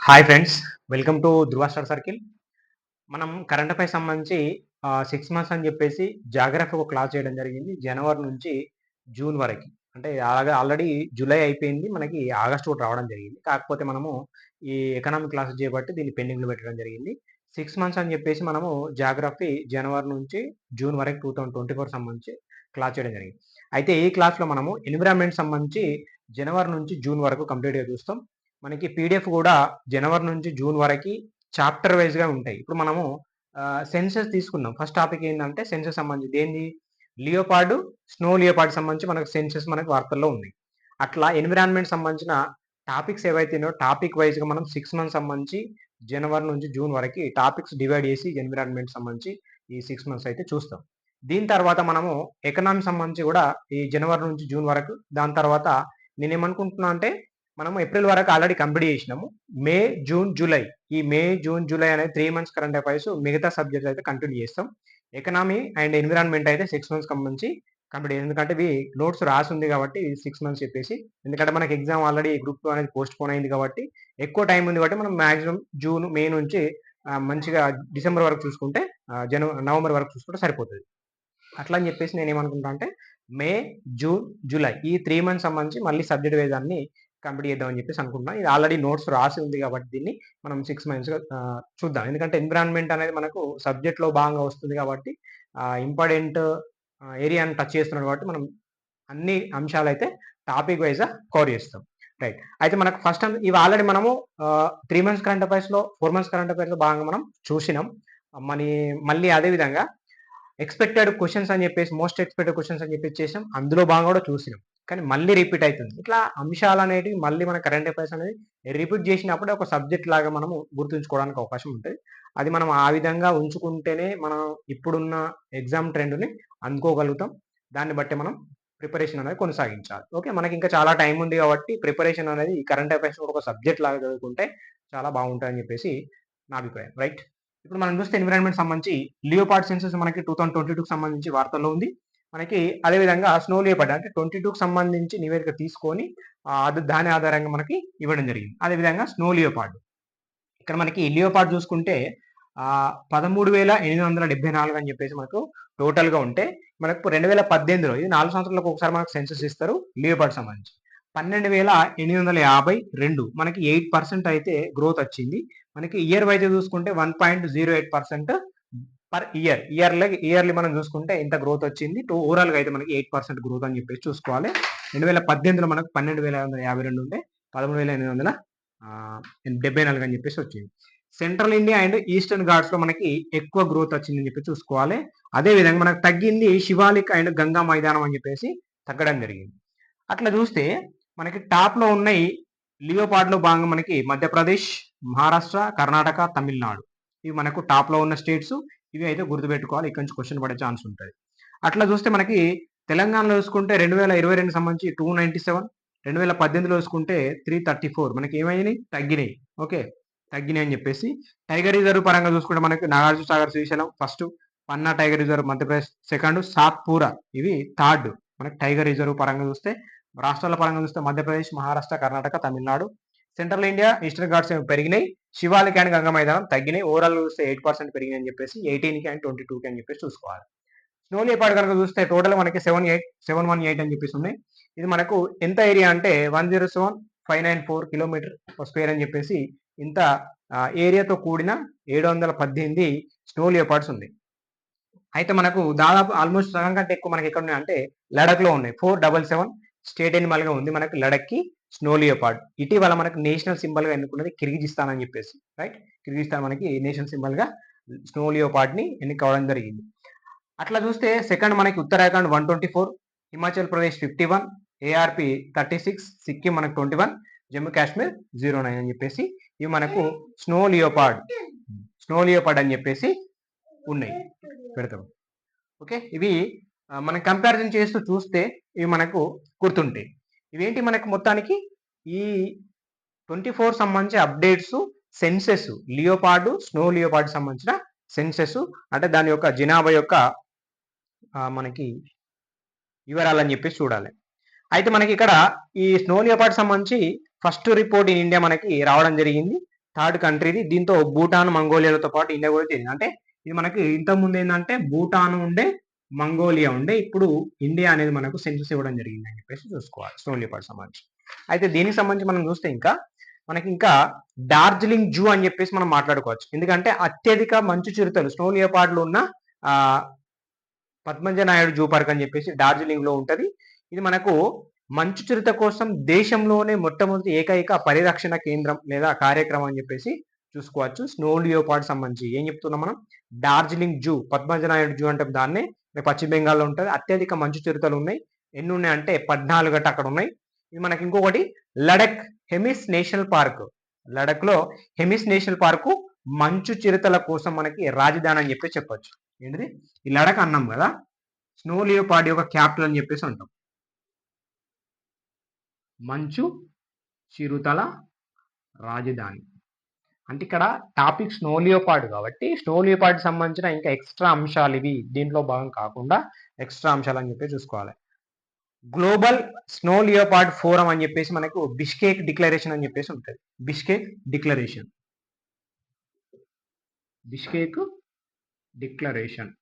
Hi friends, welcome to Dhruva star circle. మనం current affairs సంబంధించి 6 months అని చెప్పేసి జాగ్రఫీ ఒక క్లాస్ చేయడం జరిగింది. జనవరి నుంచి జూన్ వరకి. అంటే ఆల్రెడీ జూలై అయిపోయింది. మనకి ఆగస్ట్ కూడా రావడం జరిగింది. కాకపోతే మనము ఈ ఎకనామిక్ క్లాసెస్ చేయబట్టి దీన్ని పెండింగ్‌లో పెట్టడం జరిగింది. 6 మంత్స్ అని చెప్పేసి మనము జాగ్రఫీ జనవరి నుంచి జూన్ వరకు 2024 సంబంధించి క్లాస్ చేయడం జరిగింది. అయితే ఈ క్లాస్‌లో మనము ఎన్విరాన్మెంట్ సంబంధించి జనవరి నుంచి జూన్ వరకు కంప్లీట్‌గా చూస్తాం. మనకి పీడిఎఫ్ కూడా జనవరి నుంచి జూన్ వరకి చాప్టర్ వైస్‌గా ఉంటాయి. ఇప్పుడు మనము సెన్సస్ తీసుకున్నాం. ఫస్ట్ టాపిక్ ఏందంటే సెన్సస్ సంబంధించి దేనిది? లియోపార్డ్, స్నో లియోపార్డ్ సంబంధించి మనకు సెన్సస్ మనకు వార్తల్లో ఉన్నాయి. అట్లా ఎన్విరాన్మెంట్ సంబంధించిన టాపిక్స్ ఏవైతే ఉన్నాయో టాపిక్ వైస్‌గా మనం 6 మంత్స్ సంబంధించి జనవరి నుంచి జూన్ వరకి టాపిక్స్ డివైడ్ చేసి ఎన్విరాన్మెంట్ సంబంధించి ఈ 6 మంత్స్ అయితే చూస్తాం. దీని తర్వాత మనము ఎకనామీ సంబంధించి కూడా ఈ జనవరి నుంచి జూన్ వరకు, దాని తర్వాత నేనేమనుకుంటున్నా అంటే మనము ఏప్రిల్ వరకు ఆల్రెడీ కంప్లీట్ చేసినాము. మే, జూన్, జూలై ఈ మే, జూన్, జూలై అనేది 3 మంత్స్ కరెంట్ అఫైర్స్ మిగతా సబ్జెక్ట్స్ అయితే కంటిన్యూ చేస్తాం. ఎకనామీ అండ్ ఎన్విరాన్మెంట్ అయితే 6 మంత్స్ సంబంధించి కంప్లీట్ ఎందుకంటే ఇవి నోట్స్ రాసుంది కాబట్టి 6 మంత్స్ చెప్పేసి. ఎందుకంటే మనకి ఎగ్జామ్ ఆల్రెడీ గ్రూప్ 2 అనేది పోస్ట్‌పోన్ అయింది కాబట్టి ఎక్కువ టైం ఉంది కాబట్టి మనం మాక్సిమం జూన్, మే నుంచి మంచిగా డిసెంబర్ వరకు చూసుకుంటే నవంబర్ వరకు చూసుకుంటే సరిపోతది. అట్లా అని చెప్పేసి నేనేమనుకుంటా అంటే మే, జూన్, జూలై ఈ 3 మంత్స్ సంబంధించి మళ్ళీ సబ్జెక్ట్ వైస్ అన్ని కంప్లీట్ చేద్దామని చెప్పేసి అనుకుంటున్నా. ఇది ఆల్రెడీ నోట్స్ రాసి ఉంది కాబట్టి దీన్ని మనం 6 మంత్స్‌గా చూద్దాం. ఎందుకంటే ఎన్విరాన్మెంట్ అనేది మనకు సబ్జెక్ట్‌లో భాగంగా వస్తుంది కాబట్టి ఇంపార్టెంట్ ఏరియాని టచ్ చేస్తున్నాడు కాబట్టి మనం అన్ని అంశాలైతే టాపిక్ వైస్‌గా కవర్ చేస్తాం. రైట్. అయితే మనకు ఫస్ట్ ఇవి ఆల్రెడీ మనము 3 మంత్స్ కరెంట్ అఫైర్స్‌లో, 4 మంత్స్ కరెంట్ అఫైర్స్‌లో భాగంగా మనం చూసినాం. మనీ మళ్ళీ అదే విధంగా ఎక్స్‌పెక్టెడ్ క్వెషన్స్ అని చెప్పేసి, మోస్ట్ ఎక్స్‌పెక్టెడ్ క్వెషన్స్ అని చెప్పేసి చేసాం. అందులో భాగంగా కూడా చూసినాం. కానీ మళ్ళీ రిపీట్ అయితుంది. ఇట్లా అంశాలనేటివి మళ్ళీ మన కరెంట్ అఫైర్స్ అనేది రిపీట్ చేసినప్పుడే ఒక సబ్జెక్ట్ లాగా మనము గుర్తుంచుకోవడానికి అవకాశం ఉంటది. అది మనం ఆ విధంగా ఉంచుకుంటేనే మనం ఇప్పుడున్న ఎగ్జామ్ ట్రెండ్‌ని అందుకోగలుగుతాం. దాన్ని బట్టి మనం ప్రిపరేషన్ అనేది కొనసాగించాలి. ఓకే. మనకి ఇంకా చాలా టైం ఉంది కాబట్టి ప్రిపరేషన్ అనేది ఈ కరెంట్ అఫైర్స్ కూడా ఒక సబ్జెక్ట్ లాగా చదువుకుంటే చాలా బాగుంటదని చెప్పేసి నా అభిప్రాయం. రైట్. ఇప్పుడు మనం చూస్తే ఎన్విరాన్మెంట్ సంబంధించి లియోపార్డ్ సెన్సస్ మనకి 2022కి సంబంధించి వార్తల్లో ఉంది. మనకి అదే విధంగా స్నో లియోపార్డ్ అంటే 22కి సంబంధించి నివేదిక తీసుకొని దాని ఆధారంగా మనకి ఇవ్వడం జరిగింది. అదే విధంగా స్నో లియోపార్డ్. ఇక్కడ మనకి లియోపార్డ్ చూసుకుంటే 13,874 అని చెప్పేసి మనకు టోటల్‌గా ఉంటే, మనకు 2018లో ఇది 4 సంవత్సరాలకు ఒకసారి మనకు సెన్సస్ ఇస్తారు లియోపార్డ్ సంబంధించి. 12,852 మనకి 8% అయితే గ్రోత్ వచ్చింది. మనకి ఇయర్ వైస్ చూసుకుంటే 1.08% పర్ ఇయర్. ఇయర్‌లీ మనం చూసుకుంటే ఇంత గ్రోత్ వచ్చింది. ఓవరాల్‌గా అయితే మనకి 8% గ్రోత్ అని చెప్పేసి చూసుకోవాలి. 2018లో మనకు 12,552 ఉంటే 13,874 అని చెప్పేసి వచ్చింది. సెంట్రల్ ఇండియా అండ్ ఈస్టర్న్ ఘాట్స్‌లో మనకి ఎక్కువ గ్రోత్ వచ్చిందని చెప్పి చూసుకోవాలి. అదే విధంగా మనకు తగ్గింది శివాలిక్ అండ్ గంగా మైదానం అని చెప్పేసి తగ్గడం జరిగింది. అట్లా చూస్తే మనకి టాప్‌లో ఉన్నాయి లియోపార్డ్‌లో భాగంగా మనకి మధ్యప్రదేశ్, మహారాష్ట్ర, కర్ణాటక, తమిళనాడు. ఇవి మనకు టాప్‌లో ఉన్న స్టేట్స్. ఇవి అయితే గుర్తుపెట్టుకోవాలి. ఇక్కడి నుంచి క్వెషన్ పడే ఛాన్స్ ఉంటది. అట్లా చూస్తే మనకి తెలంగాణలో చూసుకుంటే 2022కి సంబంధించి 297, 2018లో చూసుకుంటే 334 మనకి ఏమైనాయి? తగ్గినాయి. ఓకే. తగ్గినాయి అని చెప్పేసి. టైగర్ రిజర్వ్ పరంగా చూసుకుంటే మనకి నాగార్జున సాగర్, శ్రీశైలం ఫస్ట్, పన్నా టైగర్ రిజర్వ్ మధ్యప్రదేశ్ సెకండ్, సాత్‌పూరా ఇవి థర్డ్. మనకి టైగర్ రిజర్వ్ పరంగా చూస్తే రాష్ట్రాల పరంగా చూస్తే Madhya Pradesh, Maharashtra, Karnataka, Tamil Nadu. Central India, eastern Ghats ఏమో పెరిగినాయి. శివాలిక్ అండ్ గంగా మైదానం తగ్గినాయి. ఓవరాల్ చూస్తే 8% పెరిగినాయి అని చెప్పేసి 18కి అండ్ 22కి అని చెప్పేసి చూసుకోవాలి. స్నో లియోపార్డ్ కనుక చూస్తే టోటల్ మనకి 718 అని చెప్పేసి ఉన్నాయి. ఇది మనకు ఎంత ఏరియా అంటే 107,594 కిలోమీటర్ స్క్వేర్ అని చెప్పేసి ఇంత ఏరియాతో కూడిన 718 స్నో లియోపార్డ్స్ ఉన్నాయి. అయితే మనకు దాదాపు ఆల్మోస్ట్ సగం కంటే ఎక్కువ మనకి ఎక్కడ ఉన్నాయంటే లడఖ్‌లో ఉన్నాయి. 477 స్టేట్ యానిమల్‌గా ఉంది మనకి లడఖ్‌కి స్నో లియోపార్డ్. ఇటీవల మనకు నేషనల్ సింబల్‌గా ఎన్నుకున్నది కిర్గిజిస్తాన్ అని చెప్పేసి. రైట్. కిర్గిజిస్తాన్ మనకి నేషనల్ సింబల్‌గా స్నో లియోపార్డ్‌ని ఎన్నుకోవడం జరిగింది. అట్లా చూస్తే సెకండ్ మనకి ఉత్తరాఖండ్ 124, హిమాచల్ ప్రదేశ్ 51, ఏఆర్‌పి 36, సిక్కిం మనకు 21, జమ్మూ కాశ్మీర్ 09 అని చెప్పేసి ఇవి మనకు స్నో లియోపార్డ్ అని చెప్పేసి ఉన్నాయి. పెడతాం. ఓకే. ఇవి మనం కంపారిజన్ చేస్తూ చూస్తే ఇవి మనకు గుర్తుంటాయి. ఇవేంటి మనకు మొత్తానికి ఈ 24 సంబంధించి updates census leopard, snow leopard సంబంధించిన సెన్సెస్ అంటే దాని యొక్క జనాభా యొక్క మనకి వివరాలని చెప్పేసి చూడాలి. అయితే మనకి ఇక్కడ ఈ స్నో లియోపార్డ్ సంబంధించి ఫస్ట్ రిపోర్ట్ ఇన్ ఇండియా మనకి రావడం జరిగింది. థర్డ్ కంట్రీది. దీంతో భూటాన్, మంగోలియాలతో పాటు ఇండియా కూడా చేరింది. అంటే ఇది మనకి ఇంతకుముందు ఏంటంటే భూటాన్ ఉండే, మంగోలియా ఉండే, ఇప్పుడు ఇండియా అనేది మనకు సెన్సస్ ఇవ్వడం జరిగింది అని చెప్పేసి చూసుకోవాలి స్నో లియోపార్డ్ సంబంధించి. అయితే దీనికి సంబంధించి మనం చూస్తే మనకి ఇంకా డార్జిలింగ్ జూ అని చెప్పేసి మనం మాట్లాడుకోవచ్చు. ఎందుకంటే అత్యధిక మంచు చిరుతలు స్నో లియోపార్డ్లు ఉన్న పద్మజ నాయుడు జూ పార్క్ అని చెప్పేసి డార్జిలింగ్ లో ఉంటది. ఇది మనకు మంచు చిరుత కోసం దేశంలోనే మొట్టమొదటి ఏకైక పరిరక్షణ కేంద్రం లేదా కార్యక్రమం అని చెప్పేసి చూసుకోవచ్చు. స్నో లియోపార్డ్ సంబంధించి ఏం చెప్తున్నాం మనం, డార్జిలింగ్ జూ, పద్మజ నాయుడు జూ అంటే దాన్నే పశ్చిమ బెంగాల్లో ఉంటుంది. అత్యధిక మంచు చిరుతలు ఉన్నాయి. ఎన్ని ఉన్నాయి అంటే 14 గట్ట అక్కడ ఉన్నాయి. ఇది మనకి ఇంకొకటి లడక్ హెమిస్ నేషనల్ పార్క్. లడక్ లో హెమిస్ నేషనల్ పార్కు మంచు చిరుతల కోసం మనకి రాజధాని అని చెప్పి చెప్పొచ్చు. ఏంటిది, ఈ లడక్ అన్నాం కదా, స్నో లియోపార్డ్ యొక్క క్యాపిటల్ అని చెప్పేసి అంటాం. మంచు చిరుతల రాజధాని అంటే ఇక్కడ టాపిక్ స్నో లియోపార్డ్ కాబట్టి స్నో లియోపార్డ్ సంబంధించిన ఇంకా ఎక్స్ట్రా అంశాలు ఇవి దీంట్లో భాగం కాకుండా ఎక్స్ట్రా అంశాలు అని చెప్పి చూసుకోవాలి. గ్లోబల్ స్నో లియోపార్డ్ ఫోరం అని చెప్పేసి మనకు బిష్కేక్ డిక్లరేషన్ అని చెప్పేసి ఉంటుంది. Bishkek declaration, Bishkek declaration.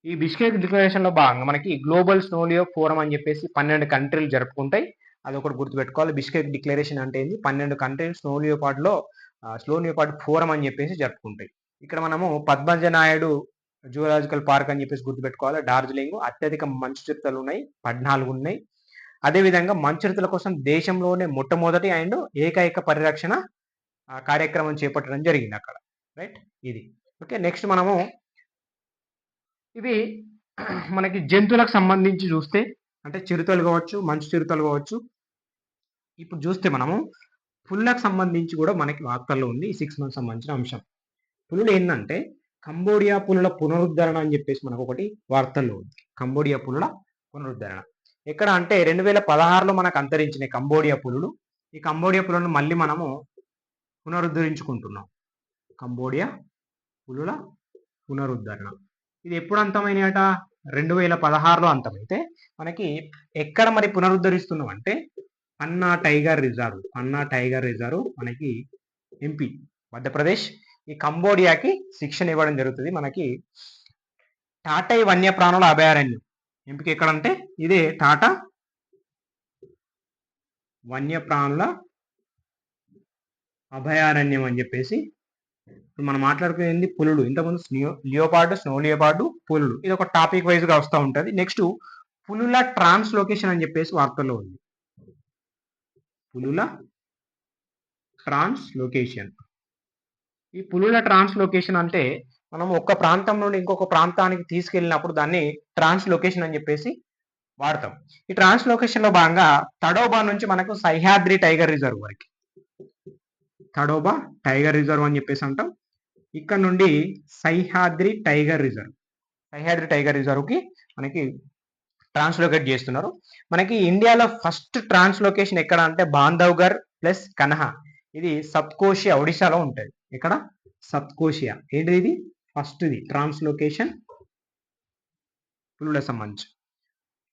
ఈ బిష్కేక్ డిక్లరేషన్ లో భాగంగా మనకి గ్లోబల్ స్నో లియో ఫోరం అని చెప్పేసి 12 కంట్రీలు జరుపుకుంటాయి. అదొకటి గుర్తుపెట్టుకోవాలి. బిష్కేక్ డిక్లరేషన్ అంటే ఏంది, 12 కంట్రీలు స్నో లియోపార్డ్ ఫోరం అని చెప్పేసి జరుపుకుంటాయి. ఇక్కడ మనము పద్మజ నాయుడు జూలాజికల్ పార్క్ అని చెప్పేసి గుర్తుపెట్టుకోవాలి. డార్జిలింగ్ అత్యధిక మంచు చిరుతలు ఉన్నాయి, 14 ఉన్నాయి. అదేవిధంగా మంచు చిరుతల కోసం దేశంలోనే మొట్టమొదటి అండ్ ఏకైక పరిరక్షణ కార్యక్రమం చేపట్టడం జరిగింది అక్కడ. రైట్, ఇది ఓకే. నెక్స్ట్ మనము ఇవి మనకి జంతువులకు సంబంధించి చూస్తే, అంటే చిరుతలు కావచ్చు, మంచు చిరుతలు కావచ్చు. ఇప్పుడు చూస్తే మనము పులులకు సంబంధించి కూడా మనకి వార్తల్లో ఉంది. ఈ 6 మంత్స్ సంబంధించిన అంశం. పులులు ఏంటంటే కంబోడియా పులుల పునరుద్ధరణ అని చెప్పేసి మనకు ఒకటి వార్తల్లో ఉంది. కంబోడియా పులుల పునరుద్ధరణ ఎక్కడ అంటే 2016లో మనకు అంతరించిన కంబోడియా పులులు. ఈ కంబోడియా పులులను మళ్ళీ మనము పునరుద్ధరించుకుంటున్నాం. కంబోడియా పులుల పునరుద్ధరణ ఇది ఎప్పుడు అంతమైనట, 2016లో అంతమైతే మనకి ఎక్కడ మరి పునరుద్ధరిస్తున్నాం అంటే పన్నా టైగర్ రిజర్వ్. పన్నా టైగర్ రిజర్వ్ మనకి ఎంపీ మధ్యప్రదేశ్. ఈ కంబోడియాకి శిక్షణ ఇవ్వడం జరుగుతుంది. మనకి టాటై వన్యప్రాణుల అభయారణ్యం ఎంపిక ఎక్కడంటే ఇదే టాటా వన్యప్రాణుల అభయారణ్యం అని చెప్పేసి. మనం మాట్లాడుకునేది పులులు. ఇంతకుముందు స్నో లియోపార్డు, పులులు. ఇది ఒక టాపిక్ వైజ్ గా వస్తూ ఉంటుంది. నెక్స్ట్ పులుల ట్రాన్స్లోకేషన్ అని చెప్పేసి వార్తల్లో ఉంది. పులుల ట్రాన్స్లోకేషన్. ఈ పులుల ట్రాన్స్లోకేషన్ అంటే మనం ఒక ప్రాంతం నుండి ఇంకొక ప్రాంతానికి తీసుకెళ్ళినప్పుడు దాన్ని ట్రాన్స్లోకేషన్ అని చెప్పేసి వాడతాం. ఈ ట్రాన్స్లోకేషన్ లో భాగంగా తడోబా నుంచి మనకు సహ్యాద్రి టైగర్ రిజర్వ్ వరకు, తడోబా టైగర్ రిజర్వ్ అని చెప్పేసి అంటాం. ఇక్కడ నుండి సహ్యాద్రి టైగర్ రిజర్వ్ కి మనకి ట్రాన్స్లోకేట్ చేస్తున్నారు. మనకి ఇండియాలో ఫస్ట్ ట్రాన్స్లోకేషన్ ఎక్కడ అంటే బాంధవ్గర్ ప్లస్ కన్హా. ఇది సత్కోషియా ఒడిశాలో ఉంటుంది. ఇక్కడ సత్కోషియా. ఏంటిది ఇది, ఫస్ట్ ఇది ట్రాన్స్లోకేషన్ పులుల సంబంధించి.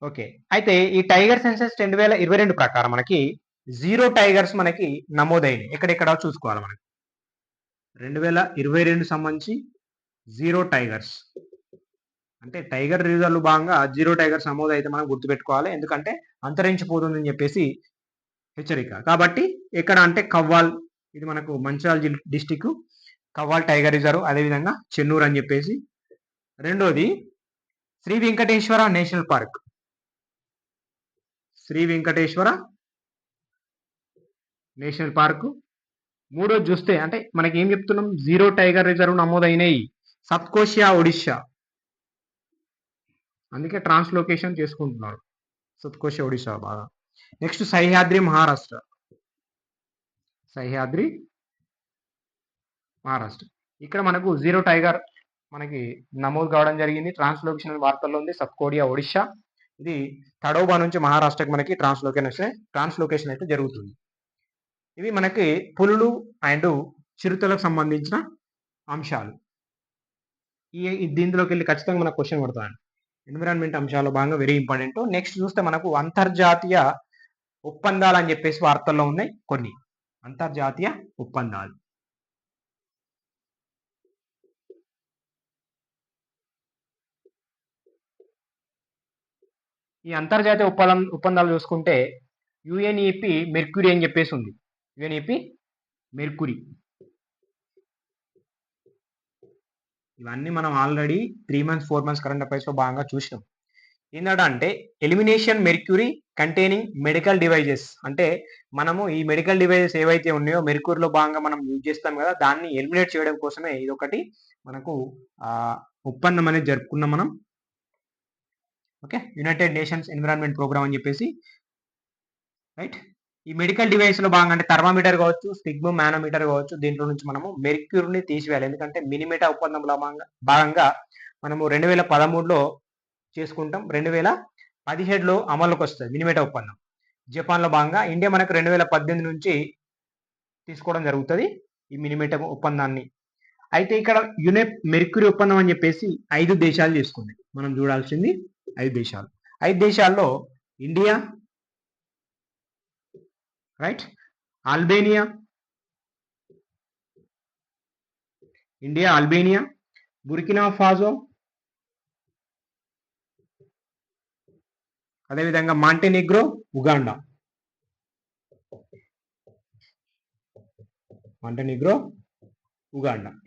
ఓకే, అయితే ఈ టైగర్ సెన్సస్ 2022 ప్రకారం మనకి 0 టైగర్స్ మనకి నమోదైనవి. ఎక్కడెక్కడ చూసుకోవాలి మనకి. 2022 సంబంధించి 0 టైగర్స్ అంటే టైగర్ రిజర్వ్ భాగంగా 0 టైగర్స్ నమోదు అయితే మనం గుర్తుపెట్టుకోవాలి. ఎందుకంటే అంతరించిపోతుందని చెప్పేసి హెచ్చరిక. కాబట్టి ఎక్కడ అంటే కవ్వాల్, ఇది మనకు Mancherial district Kawal tiger reserve. అదేవిధంగా చెన్నూరు అని చెప్పేసి. రెండోది Sri Venkateswara national park. Sri Venkateswara national park. మూడోది చూస్తే అంటే మనకి ఏం చెప్తున్నాం, 0 టైగర్ రిజర్వ్ నమోదైనవి సత్కోషియా ఒడిశా. అందుకే ట్రాన్స్లోకేషన్ చేసుకుంటున్నారు సత్కోషియా ఒడిశా బాగా. నెక్స్ట్ సహ్యాద్రి మహారాష్ట్ర. సహ్యాద్రి మహారాష్ట్ర. ఇక్కడ మనకు 0 టైగర్ మనకి నమోదు కావడం జరిగింది. ట్రాన్స్లోకేషన్ వార్తల్లో ఉంది. సత్కోడియా ఒడిశా. ఇది తడోబా నుంచి మహారాష్ట్రకి మనకి ట్రాన్స్లోకేషన్ అయితే జరుగుతుంది. ఇవి మనకి పులులు అండ్ చిరుతలకు సంబంధించిన అంశాలు. దీంట్లోకి వెళ్ళి ఖచ్చితంగా మనకు క్వశ్చన్ పడుతుంది. ఎన్విరాన్మెంట్ అంశాల్లో భాగంగా వెరీ ఇంపార్టెంట్. నెక్స్ట్ చూస్తే మనకు అంతర్జాతీయ ఒప్పందాలు అని చెప్పేసి వార్తల్లో ఉన్నాయి కొన్ని. అంతర్జాతీయ ఒప్పందాలు. ఈ అంతర్జాతీయ ఒప్పందాలు చూసుకుంటే యుఎన్ఈపి మెర్క్యూరీ అని చెప్పేసి ఉంది. UNEP mercury. ఇవన్నీ మనం ఆల్రెడీ 3 months 4 months కరెంట్ అఫైర్స్లో భాగంగా చూసినాం. ఏంటంటే elimination mercury containing medical devices, అంటే మనము ఈ మెడికల్ డివైజెస్ ఏవైతే ఉన్నాయో మెర్క్యూరీలో భాగంగా మనం యూజ్ చేస్తాం కదా, దాన్ని ఎలిమినేట్ చేయడం కోసమే ఇదొకటి మనకు ఒప్పందం అనేది జరుపుకున్నాం మనం. Okay, United Nations Environment Programme అని చెప్పేసి, రైట్. ఈ మెడికల్ డివైస్ లో భాగంగా అంటే థర్మామీటర్ కావచ్చు, స్టిగ్మో మానోమీటర్ కావచ్చు, దీంట్లో నుంచి మనము మెర్క్యూరీని తీసివేయాలి. ఎందుకంటే మినిమేటా ఒప్పందంలో భాగంగా మనము 2013లో చేసుకుంటాం, 2017లో అమలుకి వస్తుంది మినిమేటా ఒప్పందం. జపాన్లో భాగంగా ఇండియా మనకు 2018 నుంచి తీసుకోవడం జరుగుతుంది ఈ మినిమేటా ఒప్పందాన్ని. అయితే ఇక్కడ మెర్క్యూరీ ఒప్పందం అని చెప్పేసి 5 దేశాలు చేసుకుంది. మనం చూడాల్సింది 5 దేశాలు. 5 దేశాల్లో ఇండియా, రైట్, అల్బేనియా, బుర్కినా ఫాజో, అదేవిధంగా మాంటెనిగ్రో, ఉగాండా.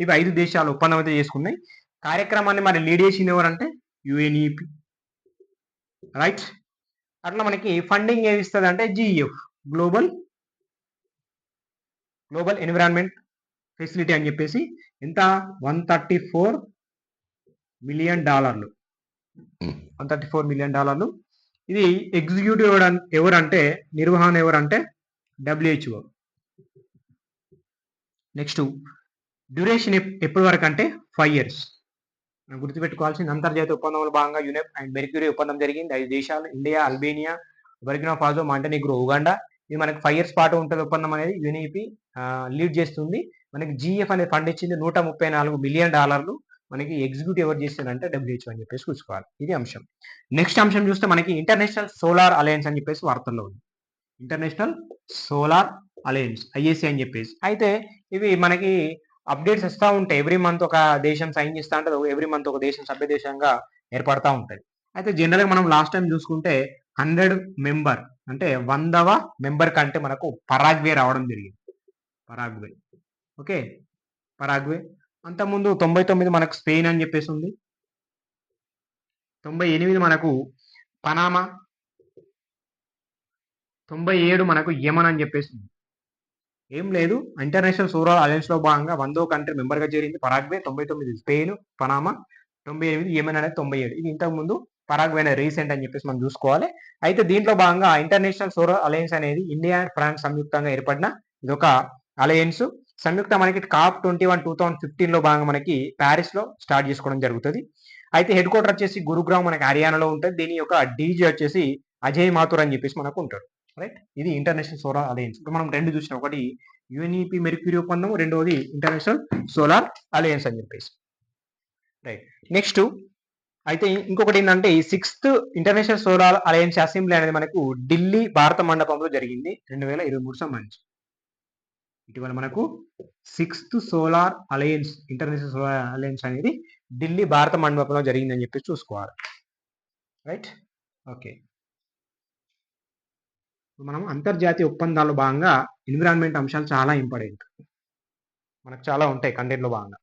ఇవి 5 దేశాలు ఒప్పందం అయితే చేసుకున్నాయి. కార్యక్రమాన్ని మరి లీడ్ చేసింది ఎవరంటే యుఎన్ఈపి, రైట్. అట్లా మనకి ఫండింగ్ ఏమి ఇస్తుంది అంటే జిఎఫ్, గ్లోబల్ ఎన్విరాన్మెంట్ ఫెసిలిటీ అని చెప్పేసి, ఎంత $134 మిలియన్. $134 మిలియన్. ఇది ఎగ్జిక్యూటివ్ ఎవరంటే, నిర్వహణ ఎవరంటే WHO. నెక్స్ట్ డ్యూరేషన్ ఎప్పటి వరకు అంటే 5 years. మనం గుర్తుపెట్టుకోవాల్సింది అంతర్జాతీయ ఒప్పందంలో భాగంగా యునెప్ అండ్ మెర్క్యూరీ ఒప్పందం జరిగింది. 5 దేశాలు India, Albania, Burkina Faso, Montenegro, Uganda. ఇది మనకి 5 years పాటు ఉంటుంది ఒప్పందం అనేది. యుఎన్ఈపి లీడ్ చేస్తుంది. మనకి జిఎఫ్ అనే ఫండ్ ఇచ్చింది $134 మిలియన్. మనకి ఎగ్జిక్యూటివ్ ఎవరు చేస్తారంటే WHO అని చెప్పేసి చూసుకోవాలి. ఇది అంశం. నెక్స్ట్ అంశం చూస్తే మనకి ఇంటర్నేషనల్ సోలార్ అలయన్స్ అని చెప్పేసి వార్తల్లో ఉంది. ఇంటర్నేషనల్ సోలార్ అలయన్స్, ఐఏసీ అని చెప్పేసి. అయితే ఇవి మనకి అప్డేట్స్ వస్తూ ఉంటాయి. ఎవ్రీ మంత్ ఒక దేశం సైన్ చేస్తూ ఉంటుంది, ఎవ్రీ మంత్ ఒక దేశం సభ్య దేశంగా ఏర్పడతా ఉంటుంది. అయితే జనరల్గా మనం లాస్ట్ టైం చూసుకుంటే 100 మెంబర్ అంటే 100వ మెంబర్ కంటే మనకు పరాగ్వే రావడం జరిగింది. Paraguay, okay, Paraguay. అంతకుముందు 99 మనకు స్పెయిన్ అని చెప్పేసి ఉంది. 98 మనకు పనామా. 97 మనకు యమన్ అని చెప్పేసి ఉంది. ఏం లేదు, ఇంటర్నేషనల్ సోలార్ అలయన్స్ లో భాగంగా 100వ కంట్రీ మెంబర్ గా చేరింది పరాగ్వే. 99 Spain, Panama. 98 యెమెన్ అనేది 97. ఇది ఇంతకు ముందు పరాగ్వే అనేది రీసెంట్ అని చెప్పేసి మనం చూసుకోవాలి. అయితే దీంట్లో భాగంగా ఇంటర్నేషనల్ సోలార్ అలయన్స్ అనేది ఇండియా అండ్ ఫ్రాన్స్ సంయుక్తంగా ఏర్పడిన ఇదొక అలయన్స్. సంయుక్త మనకి COP21 2015 లో భాగంగా మనకి ప్యారిస్ లో స్టార్ట్ చేసుకోవడం జరుగుతుంది. అయితే హెడ్ క్వార్టర్ వచ్చేసి గురుగ్రామ్ మనకి హర్యానాలో ఉంటుంది. దీని యొక్క డీజీ వచ్చేసి అజయ్ మాథుర్ అని చెప్పేసి మనకు ఉంటాడు, రైట్. ఇది ఇంటర్నేషనల్ సోలార్ అలయన్స్. ఇప్పుడు మనం 2 చూసినాం, ఒకటి యుఎన్ఈపి మెర్క్యూరీ ఒప్పందం, రెండవది ఇంటర్నేషనల్ సోలార్ అలయన్స్ అని చెప్పేసి, రైట్. నెక్స్ట్ అయితే ఇంకొకటి ఏంటంటే ఈ 6th international solar alliance assembly అనేది మనకు ఢిల్లీ భారత మండపంలో జరిగింది 2023 సంబంధించి. ఇటీవల మనకు 6th solar alliance, international solar alliance అనేది ఢిల్లీ భారత మండపంలో జరిగిందని చెప్పేసి చూసుకోవాలి, రైట్. ఓకే, మనం అంతర్జాతీయ ఒప్పందాల్లో భాగంగా ఎన్విరాన్మెంట్ అంశాలు చాలా ఇంపార్టెంట్, మనకు చాలా ఉంటాయి కంటెంట్లో భాగంగా.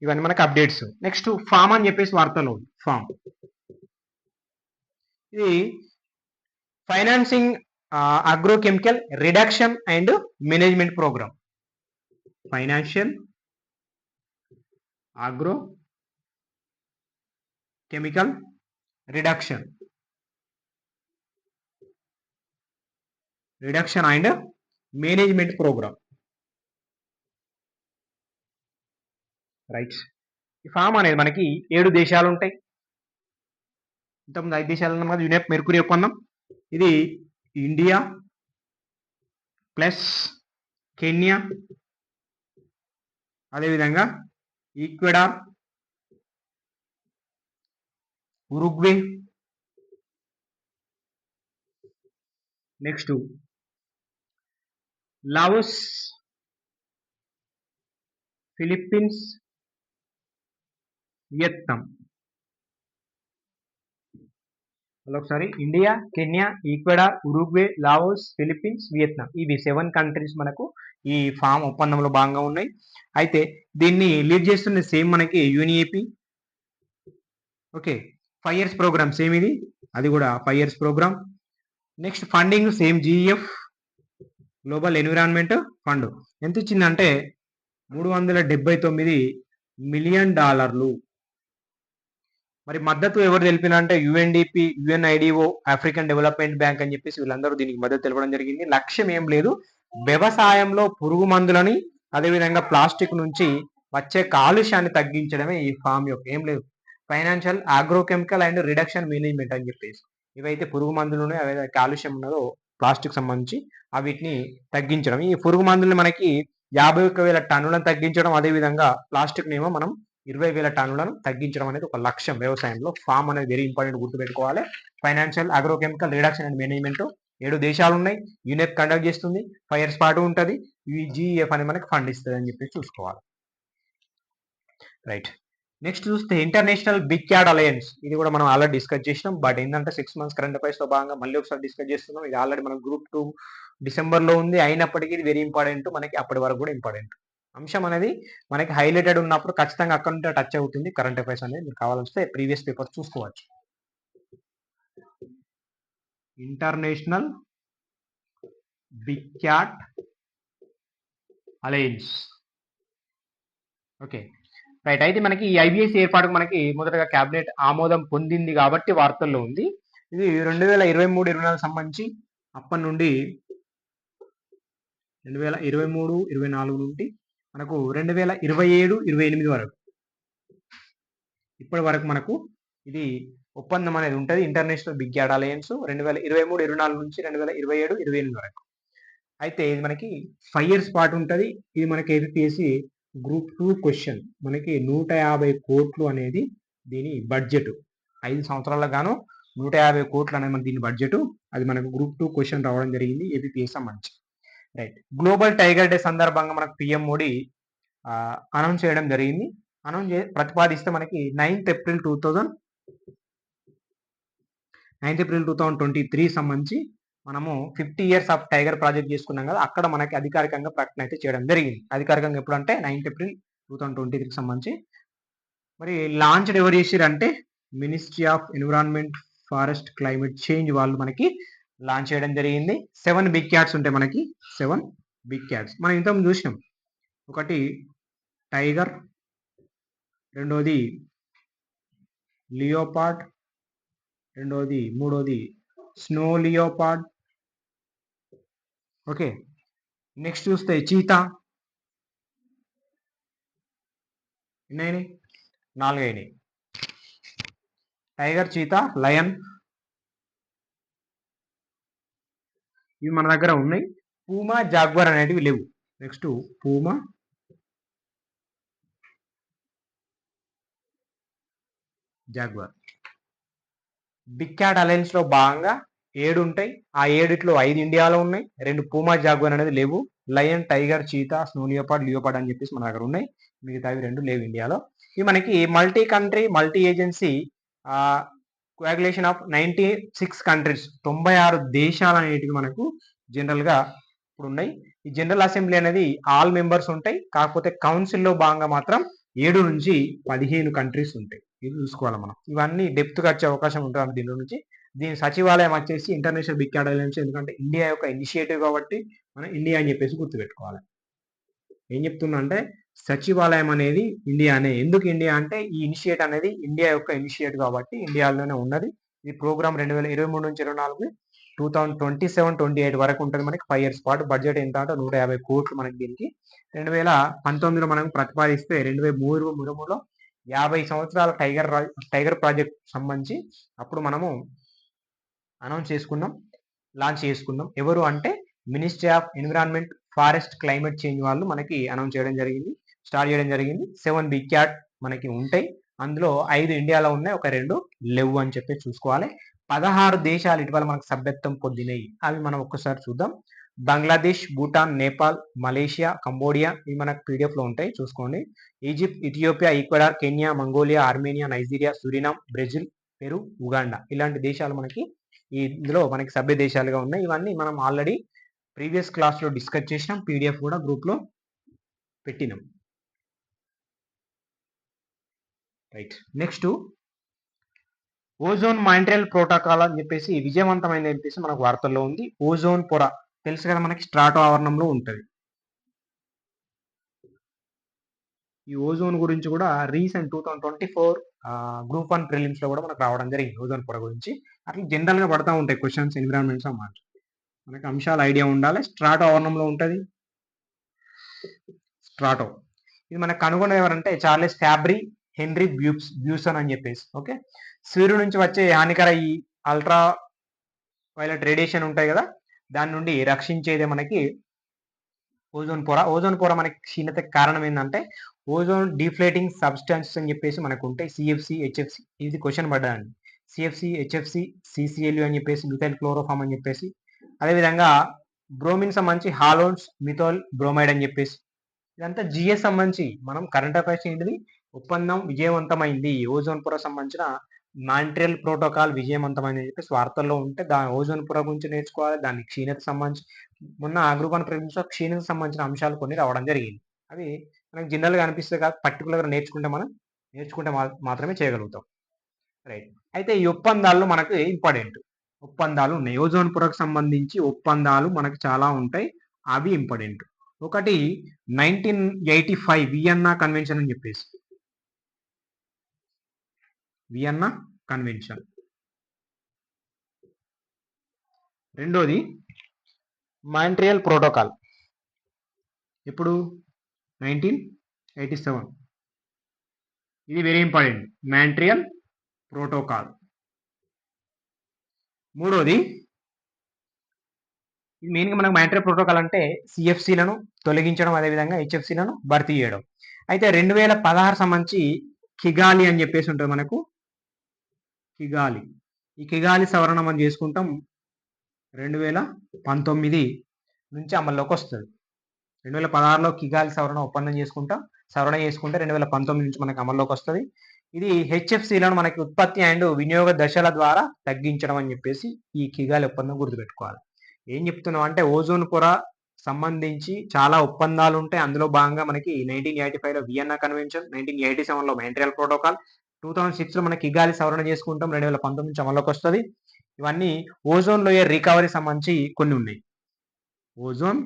ఇవన్నీ మనకు అప్డేట్స్. నెక్స్ట్ ఫామ్ అని చెప్పేసి వార్తలో ఉంది. ఫామ్ ఇది financing agrochemical reduction and management programme. Financial agro chemical reduction and management programme, right. ఈ ఫామ్ అనేది మనకి 7 దేశాలు ఉంటాయి. ఇంతకుముందు 5 దేశాలు ఉన్నాం కదా యునెప్ మెర్క్యూరీ ఒప్పందం. ఇది ఇండియా ప్లస్ కెన్యా, అదేవిధంగా Ecuador, Uruguay, next Laos, Philippines, Vietnam. ఒకసారి India, Kenya, Ecuador, Uruguay, Laos, Philippines, Vietnam. ఇవి 7 కంట్రీస్ మనకు ఈ ఫామ్ ఒప్పందంలో భాగంగా ఉన్నాయి. అయితే దీన్ని లీడ్ చేస్తున్న సేమ్ మనకి UNEP. Okay, 5 years programme same ఇది, అది కూడా 5 years programme. Next funding same GEF, global environment fund. ఎంత ఇచ్చిందంటే $379 మిలియన్. మరి మద్దతు ఎవరు తెలిపిన అంటే UNDP, UNIDO, African Development Bank అని చెప్పేసి వీళ్ళందరూ దీనికి మద్దతు తెలపడం జరిగింది. లక్ష్యం ఏం లేదు, వ్యవసాయంలో పురుగు మందులని అదేవిధంగా ప్లాస్టిక్ నుంచి వచ్చే కాలుష్యాన్ని తగ్గించడమే ఈ ఫామ్ యొక్క ఏం లేదు. ఫైనాన్షియల్, ఆగ్రోకెమికల్ అండ్ రిడక్షన్ మేనేజ్మెంట్ అని చెప్పేసి ఇవైతే పురుగు మందులు అవి కాలుష్యం ఉన్నదో ప్లాస్టిక్ సంబంధించి వీటిని తగ్గించడం. ఈ పురుగు మందులు మనకి 51,000 టన్నులను తగ్గించడం, అదేవిధంగా ప్లాస్టిక్ నేమో మనం 20,000 టన్నులను తగ్గించడం అనేది ఒక లక్ష్యం వ్యవసాయంలో. ఫామ్ అనేది వెరీ ఇంపార్టెంట్, గుర్తుపెట్టుకోవాలి. ఫైనాన్షియల్, ఆగ్రోకెమికల్ రిడక్షన్ అండ్ మేనేజ్మెంట్ 7 దేశాలు ఉన్నాయి. యూనెప్ కండక్ట్ చేస్తుంది, 5 years పాటు ఉంటుంది. జీఈఎఫ్ అనేది మనకి ఫండ్ ఇస్తుంది అని చెప్పి చూసుకోవాలి. రైట్, నెక్స్ట్ చూస్తే ఇంటర్నేషనల్ బిగ్ క్యాట్ అలయన్స్. ఇది కూడా మనం ఆల్రెడీ డిస్కస్ చేసినాం. బట్ ఏంటంటే 6 months కరెంట్ అఫైర్స్ లో భాగంగా మళ్ళీ ఒకసారి డిస్కస్ చేస్తున్నాం. ఇది ఆల్రెడీ మనం గ్రూప్ 2 డిసెంబర్ లో ఉంది. అయినప్పటికీ ఇది వెరీ ఇంపార్టెంట్, మనకి అప్పటి వరకు కూడా ఇంపార్టెంట్ అంశం అనేది మనకి హైలైటెడ్ ఉన్నప్పుడు ఖచ్చితంగా అక్కడ నుండి టచ్ అవుతుంది కరెంట్ అఫైర్స్ అనేది. మీరు కావాల్సి ప్రీవియస్ పేపర్ చూసుకోవచ్చు. International Big cat Alliance. Okay right, అయితే మనకి ఈ ఐబిఎస్ ఏర్పాటుకు మనకి మొదటగా కేబినెట్ ఆమోదం పొందింది కాబట్టి వార్తల్లో ఉంది. ఇది 2023-24 సంబంధించి అప్పటి నుండి 2023-24 నుండి మనకు 2027-28 వరకు ఇప్పటి వరకు మనకు ఇది ఒప్పందం అనేది ఉంటుంది. ఇంటర్నేషనల్ బిగ్ క్యాట్ అలయన్స్ 2023-24 నుంచి 2027-28 వరకు. అయితే ఇది మనకి 5 years పాటు ఉంటుంది. ఇది మనకి ఏపీఎస్సి గ్రూప్ 2 క్వశ్చన్. మనకి 150 కోట్లు అనేది దీని బడ్జెట్. 5 సంవత్సరాలకు గాను 150 కోట్లు అనేది మన దీని బడ్జెట్. అది మనకు గ్రూప్ 2 క్వశ్చన్ రావడం జరిగింది ఏపీఎస్సి సంబంధించి. రైట్, గ్లోబల్ టైగర్ డే సందర్భంగా మనకు పిఎం మోడీ అనౌన్స్ చేయడం జరిగింది. ప్రతిపాదిస్తే మనకి 9th April 2023 సంబంధించి మనము 50 years ఆఫ్ టైగర్ ప్రాజెక్ట్ చేసుకున్నాం కదా, అక్కడ మనకి అధికారికంగా ప్రకటన అయితే చేయడం జరిగింది. అధికారికంగా ఎప్పుడు అంటే 9th April 2023 సంబంధించి. మరి లాంచ్డ్ ఎవరు చేసారు అంటే ministry of environment, forest, climate change వాళ్ళు మనకి లాంచ్ చేయడం జరిగింది. 7 బిగ్ క్యాట్స్ ఉంటాయి మనకి, 7 బిగ్ క్యాట్స్. మనం ఇంతకుముందు చూసినాం. ఒకటి టైగర్, రెండోది లియోపార్డ్, మూడోది స్నో లియోపార్డ్. ఓకే, నెక్స్ట్ చూస్తే చీతా. ఎన్నైనాయి? 4 అయినాయి. టైగర్, చీతా, లయన్ ఇవి మన దగ్గర ఉన్నాయి. పూమా, జాగ్వర్ అనేటివి లేవు. Next puma, jaguar. Big cat alliance లో భాగంగా 7 ఉంటాయి. ఆ 7లో 5 ఇండియాలో ఉన్నాయి. 2 పూమా, జాగ్వర్ అనేది లేవు. Lion, tiger, cheetah, snow leopard, అని చెప్పేసి మన దగ్గర ఉన్నాయి. మిగతావి 2 లేవు ఇండియాలో. ఇవి మనకి multi country, multi agency coagulation of 96 countries, 96 దేశాలు అనేటివి మనకు జనరల్ గా ఇప్పుడు ఉన్నాయి. ఈ జనరల్ అసెంబ్లీ అనేది ఆల్ మెంబర్స్ ఉంటాయి. కాకపోతే కౌన్సిల్లో భాగంగా మాత్రం 7 నుంచి 15 కంట్రీస్ ఉంటాయి. ఇది చూసుకోవాలి మనం. ఇవన్నీ డెప్త్ గా వచ్చే అవకాశం ఉంటుంది దీని నుంచి. దీని సచివాలయం వచ్చేసి ఇంటర్నేషనల్ బిగ్ క్యాట్ అలయన్స్. ఎందుకంటే ఇండియా యొక్క ఇనిషియేటివ్ కాబట్టి మనం ఇండియా అని చెప్పేసి గుర్తుపెట్టుకోవాలి. ఏం చెప్తున్నా అంటే సచివాలయం అనేది ఇండియానే. ఎందుకు ఇండియా అంటే ఈ ఇనిషియేట్ అనేది ఇండియా యొక్క ఇనిషియేట్ కాబట్టి ఇండియాలోనే ఉన్నది. ఈ ప్రోగ్రామ్ 2023 నుంచి 24 2027-28 వరకు ఉంటుంది. మనకి 5 years పాటు. బడ్జెట్ ఎంత అంటే 150 కోట్లు మనకి దీనికి. 2019లో మనం ప్రతిపాదిస్తే 2023లో 50 సంవత్సరాల టైగర్ ప్రాజెక్ట్ సంబంధించి అప్పుడు మనము అనౌన్స్ చేసుకున్నాం, లాంచ్ చేసుకున్నాం. ఎవరు అంటే ministry of environment, forest, climate change వాళ్ళు మనకి అనౌన్స్ చేయడం జరిగింది, స్టార్ట్ చేయడం జరిగింది. 7 బిగ్ క్యాట్ మనకి ఉంటాయి. అందులో 5 ఇండియాలో ఉన్నాయి, ఒక 2 లేవు అని చెప్పి చూసుకోవాలి. 16 దేశాలు ఇటీవల మనకు సభ్యత్వం పొందినాయి. అవి మనం ఒక్కసారి చూద్దాం. బంగ్లాదేశ్, భూటాన్, నేపాల్, మలేషియా, కంబోడియా ఇవి మనకు పీడిఎఫ్లో ఉంటాయి, చూసుకోండి. Egypt, Ethiopia, Ecuador, Kenya, Mongolia, Armenia, Nigeria, Suriname, Brazil, Peru, Uganda ఇలాంటి దేశాలు మనకి ఇందులో మనకి సభ్య దేశాలుగా ఉన్నాయి. ఇవన్నీ మనం ఆల్రెడీ ప్రీవియస్ క్లాస్లో డిస్కస్ చేసినాం, పీడిఎఫ్ కూడా గ్రూప్లో పెట్టినాం. Right, next ozone Montreal protocol అని చెప్పేసి విజయవంతమైంది చెప్పేసి మనకు వార్తల్లో ఉంది. ఓజోన్ పొర తెలుసు కదా మనకి, స్ట్రాటో ఆవరణంలో ఉంటుంది. ఈ ఓజోన్ గురించి కూడా రీసెంట్ 2024 గ్రూప్ 1 ప్రిలిమ్స్ లో కూడా మనకు రావడం జరిగింది ఓజోన్ పొర గురించి. అట్లా జనరల్ గా పడతా ఉంటాయి క్వశ్చన్స్ ఎన్విరాన్మెంట్స్ అన్నమాట. మనకి అంశాలు ఐడియా ఉండాలి. స్ట్రాటో ఆవరణంలో ఉంటుంది స్ట్రాటో. ఇది మనకు కనుగొన్న ఎవరంటే చార్లెస్ ఫ్యాబ్రీ, హెన్రీ బ్యూసన్ అని చెప్పేసి. ఓకే, సూర్యుడి నుంచి వచ్చే హానికర ఈ అల్ట్రా వైలెట్ రేడియేషన్ ఉంటాయి కదా, దాని నుండి రక్షించేదే మనకి ఓజోన్ పొర. ఓజోన్ పొర మనకి క్షీణతకి కారణం ఏంటంటే ఓజోన్ డిఫ్లేటింగ్ సబ్స్టాన్సెస్ అని చెప్పేసి మనకు ఉంటాయి. సిఎఫ్సి, హెచ్ఎఫ్సి, ఇది క్వశ్చన్ పడ్డాయండి. సిఎఫ్సి, హెచ్ఎఫ్సి, సిసిఎల్యు అని చెప్పేసి, మిథైల్ క్లోరోఫామ్ అని చెప్పేసి, అదేవిధంగా బ్రోమిన్ సంబంధించి హాలోన్స్, మిథాల్ బ్రోమైడ్ అని చెప్పేసి, ఇదంతా జిఎస్ సంబంధించి మనం కరెంట్ అఫైర్స్ ఏంటిది, ఒప్పందం విజయవంతమైంది, ఓజోన్ పొర సంబంధించిన మాంట్రియల్ ప్రోటోకాల్ విజయవంతమైంది అని చెప్పేసి వార్తల్లో ఉంటే ఓజోన్ పొర గురించి నేర్చుకోవాలి. దాని క్షీణత సంబంధించి మొన్న గ్రూప్ 1 ప్రిలిమ్స్ లో క్షీణత సంబంధించిన అంశాలు కొన్ని రావడం జరిగింది. అవి మనకి జనరల్గా అనిపిస్తుంది కాదు, పర్టికులర్గా నేర్చుకుంటే మాత్రమే చేయగలుగుతాం. రైట్, అయితే ఈ ఒప్పందాల్లో మనకు ఇంపార్టెంట్ ఒప్పందాలు ఉన్నాయి. ఓజోన్ పొరకు సంబంధించి ఒప్పందాలు మనకి చాలా ఉంటాయి, అవి ఇంపార్టెంట్. ఒకటి 1985 వియన్నా కన్వెన్షన్ అని చెప్పేసి, వియన్నా కన్వెన్షన్. రెండోది మాంట్రియల్ ప్రోటోకాల్, ఇప్పుడు 1987, ఇది వెరీ ఇంపార్టెంట్, మాంట్రియల్ ప్రోటోకాల్. మూడోది మెయిన్గా మనకు మాంట్రియల్ ప్రోటోకాల్ అంటే సిఎఫ్సిలను తొలగించడం, అదేవిధంగా హెచ్ఎఫ్సిలను భర్తీ చేయడం. అయితే 2016 సంబంధించి కిగాలి అని చెప్పేసి ఉంటుంది మనకు, కిగాలి. ఈ కిగాలి సవరణ మనం చేసుకుంటాం 2019 నుంచి అమల్లోకి వస్తుంది. 2016లో కిగాలి సవరణ ఒప్పందం సవరణ చేసుకుంటే 2019 నుంచి మనకు అమల్లోకి వస్తుంది. ఇది హెచ్ఎఫ్సిలను మనకి ఉత్పత్తి అండ్ వినియోగ దశల ద్వారా తగ్గించడం అని చెప్పేసి ఈ కిగాలి ఒప్పందం గుర్తుపెట్టుకోవాలి. ఏం చెప్తున్నాం అంటే ఓజోన్ పొర సంబంధించి చాలా ఒప్పందాలు ఉంటాయి. అందులో భాగంగా మనకి 1985లో వియన్నా కన్వెన్షన్, 1987లో మాంట్రియల్ ప్రోటోకాల్, 2006లో మనకి కిగాలి సవరణ చేసుకుంటాం, 2019 నుంచి అమల్లోకి వస్తుంది. ఇవన్నీ ఓజోన్ లేయర్ రికవరీ సంబంధించి కొన్ని ఉన్నాయి. ఓజోన్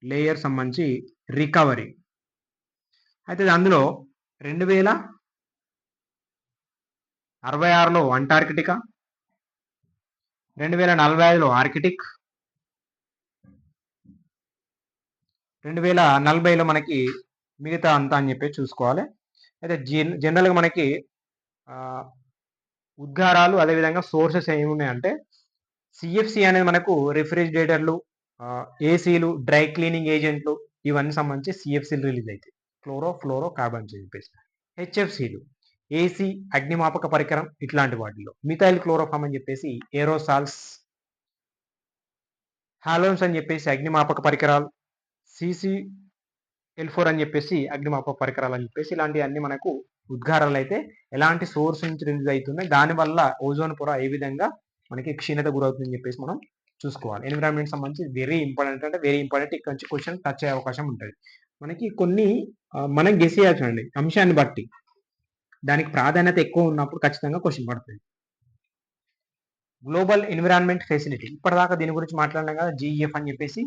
లేయర్ సంబంధించి రికవరీ. అయితే అందులో 2066లో అంటార్కిటికా, 2045లో ఆర్కిటిక్, 2040లో మనకి మిగతా అంతా అని చెప్పి చూసుకోవాలి. అయితే జనరల్గా మనకి ఉద్గారాలు అదేవిధంగా సోర్సెస్ ఏమున్నాయంటే సిఎఫ్సి అనేది మనకు రిఫ్రిజిరేటర్లు, ఏసీలు, డ్రై క్లీనింగ్ ఏజెంట్లు ఇవన్నీ సంబంధించి సిఎఫ్సీలు రిలీజ్ అవుతాయి, ఫ్లోరో కార్బన్ అని చెప్పేసి. హెచ్ఎఫ్సీలు ఏసీ, అగ్నిమాపక పరికరం ఇట్లాంటి వాటిలో. మిథైల్ క్లోరోఫామ్ అని చెప్పేసి ఏరోసాల్స్, హాలోన్స్ అని చెప్పేసి అగ్నిమాపక పరికరాలు, CCl4 అని చెప్పేసి అగ్నిమాపక పరికరాలు అని చెప్పేసి ఇలాంటివన్నీ మనకు ఉద్గారాలు అయితే ఎలాంటి సోర్స్ నుంచి రిలీజ్ అవుతున్నాయి, దానివల్ల ఓజోన్ పొర ఏ విధంగా మనకి క్షీణత గురవుతుందని చెప్పేసి మనం చూసుకోవాలి. ఎన్విరాన్మెంట్ సంబంధించి వెరీ ఇంపార్టెంట్, అంటే వెరీ ఇంపార్టెంట్. ఇక్కడ నుంచి క్వశ్చన్ టచ్ అయ్యే అవకాశం ఉంటుంది. మనకి కొన్ని మనం గెస్ చేయాల్సిందండి అంశాన్ని బట్టి, దానికి ప్రాధాన్యత ఎక్కువ ఉన్నప్పుడు ఖచ్చితంగా క్వశ్చన్ పడుతుంది. గ్లోబల్ ఎన్విరాన్మెంట్ ఫెసిలిటీ, ఇప్పటిదాకా దీని గురించి మాట్లాడినాం కదా, GEF అని చెప్పేసి,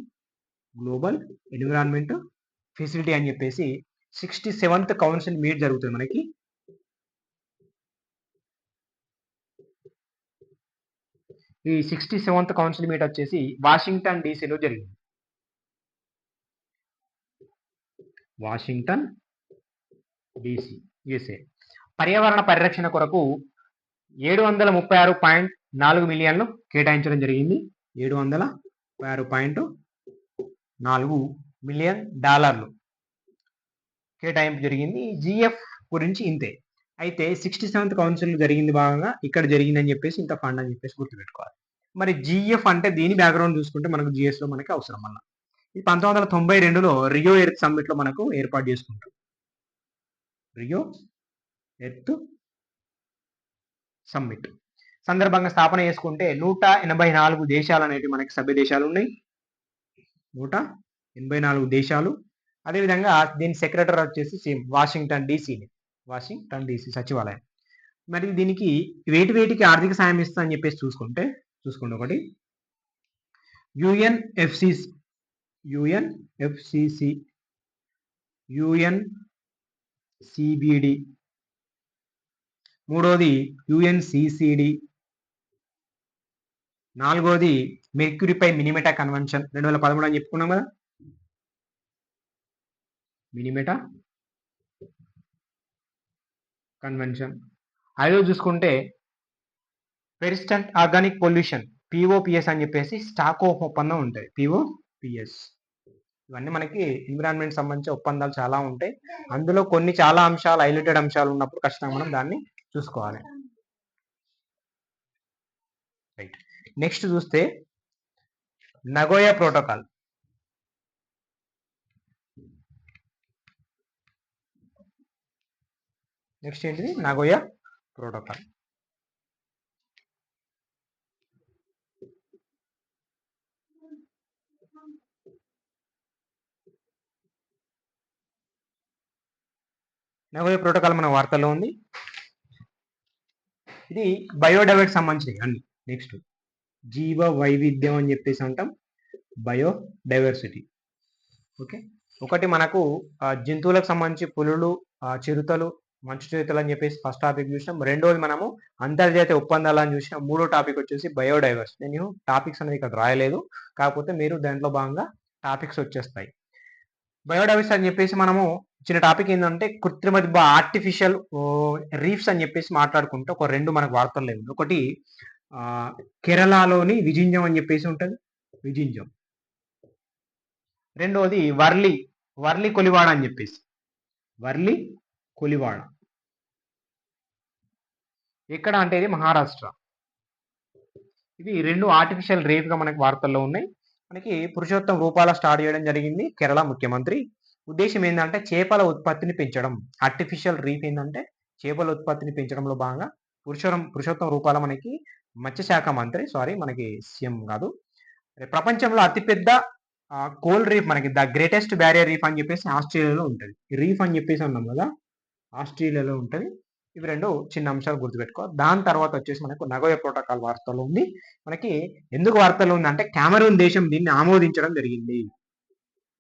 గ్లోబల్ ఎన్విరాన్మెంట్ ఫెసిలిటీ అని చెప్పేసి 67th కౌన్సిల్ మీట్ జరుగుతుంది మనకి. ఈ 67th కౌన్సిల్ మీట్ వచ్చేసి వాషింగ్టన్ డీసీలో జరిగింది. Washington DC, USA. పర్యావరణ పరిరక్షణ కొరకు 736.4 మిలియన్లు కేటాయించడం జరిగింది. 736.4 మిలియన్ డాలర్లు కేటాయింపు జరిగింది. GF గురించి ఇంతే. అయితే 67th కౌన్సిల్ జరిగింది భాగంగా ఇక్కడ జరిగిందని చెప్పేసి ఇంత ఫండ్ అని చెప్పేసి గుర్తుపెట్టుకోవాలి. మరి జిఎఫ్ అంటే దీని బ్యాక్గ్రౌండ్ చూసుకుంటే మనకు జిఎస్ లో మనకి అవసరం అన్న. ఇది 1992లో రియో ఎర్త్ సమ్మిట్ లో మనకు ఏర్పాటు చేసుకుంటాం. రియో ఎర్త్ సమ్మిట్ సందర్భంగా స్థాపన చేసుకుంటే 184 దేశాలు అనేవి మనకి సభ్య దేశాలు ఉన్నాయి. 184 దేశాలు. అదేవిధంగా దీని సెక్రటరీ వచ్చేసి సేమ్ వాషింగ్టన్ డీసీ సచివాలయం. మరి దీనికి వేటికి ఆర్థిక సాయం ఇస్తా అని చెప్పేసి చూసుకోండి. ఒకటి యుఎన్సిబిడి, మూడోది యుఎన్సిసిడి, నాలుగోది మెర్క్యూరీపై మినిమెటా కన్వెన్షన్ 2013 అని చెప్పుకున్నాం కదా, మినిమెటా కన్వెన్షన్. ఐదో చూసుకుంటే పెరిస్టెంట్ ఆర్గానిక్ పొల్యూషన్ పిఓపిఎస్ అని చెప్పేసి స్టాకో ఒప్పందం ఉంటాయి. పిఓపిఎస్ ఇవన్నీ మనకి ఎన్విరాన్మెంట్ సంబంధించి ఒప్పందాలు చాలా ఉంటాయి. అందులో కొన్ని చాలా అంశాలు హైలైటెడ్ అంశాలు ఉన్నప్పుడు ఖచ్చితంగా మనం దాన్ని చూసుకోవాలి. రైట్. నెక్స్ట్ చూస్తే నగోయా ప్రోటోకాల్. నెక్స్ట్ ఏంటిది? Nagoya protocol. నగోయా ప్రోటోకాల్ మన వార్తల్లో ఉంది. ఇది బయోడైవర్సిటీ సంబంధించి అన్ని. నెక్స్ట్ జీవ వైవిధ్యం అని చెప్పేసి అంటాం, బయోడైవర్సిటీ. ఓకే, ఒకటి మనకు జంతువులకు సంబంధించి పులులు, చిరుతలు, మంచు చిరుతలు అని చెప్పేసి ఫస్ట్ టాపిక్ చూసినాం. రెండోది మనము అంతర్జాతీయ ఒప్పందాలని చూసినాం. మూడో టాపిక్ వచ్చేసి బయోడైవర్సిటీ. నేను టాపిక్స్ అనేది ఇక్కడ రాయలేదు, కాకపోతే మీరు దాంట్లో భాగంగా టాపిక్స్ వచ్చేస్తాయి. బయోడైవర్సిటీ అని చెప్పేసి మనము చిన్న టాపిక్ ఏంటంటే కృత్రిమ ఆర్టిఫిషియల్ రీఫ్స్ అని చెప్పేసి మాట్లాడుకుంటే ఒక రెండు మనకు వార్తలు లేవు. ఒకటి కేరళలోని విజింజం అని చెప్పేసి ఉంటుంది, విజింజం. రెండోది వర్లి కొలివాడ అని చెప్పేసి, వర్లి కొలివాడ ఎక్కడ అంటే ఇది మహారాష్ట్ర. ఇవి రెండు ఆర్టిఫిషియల్ రీఫ్ గా మనకి వార్తల్లో ఉన్నాయి. మనకి పురుషోత్తం రూపాల స్టార్ట్ చేయడం జరిగింది కేరళ ముఖ్యమంత్రి. ఉద్దేశం ఏంటంటే చేపల ఉత్పత్తిని పెంచడం. ఆర్టిఫిషియల్ రీఫ్ ఏంటంటే చేపల ఉత్పత్తిని పెంచడంలో భాగంగా పురుషోత్తం రూపాల మనకి మత్స్యశాఖ మంత్రి, మనకి సీఎం కాదు. ప్రపంచంలో అతిపెద్ద కోల్ రీఫ్ మనకి ద గ్రేటెస్ట్ బ్యారియర్ రీఫ్ అని చెప్పేసి ఆస్ట్రేలియాలో ఉంటుంది. రీఫ్ అని చెప్పేసి అన్నాం కదా, ఆస్ట్రేలియాలో ఉంటుంది. ఇవి రెండు చిన్న అంశాలు గుర్తుపెట్టుకో. దాని తర్వాత వచ్చేసి మనకు నగోయా ప్రోటోకాల్ వార్తలు ఉంది. మనకి ఎందుకు వార్తలు ఉంది అంటే కెమెరూన్ దేశం దీన్ని ఆమోదించడం జరిగింది.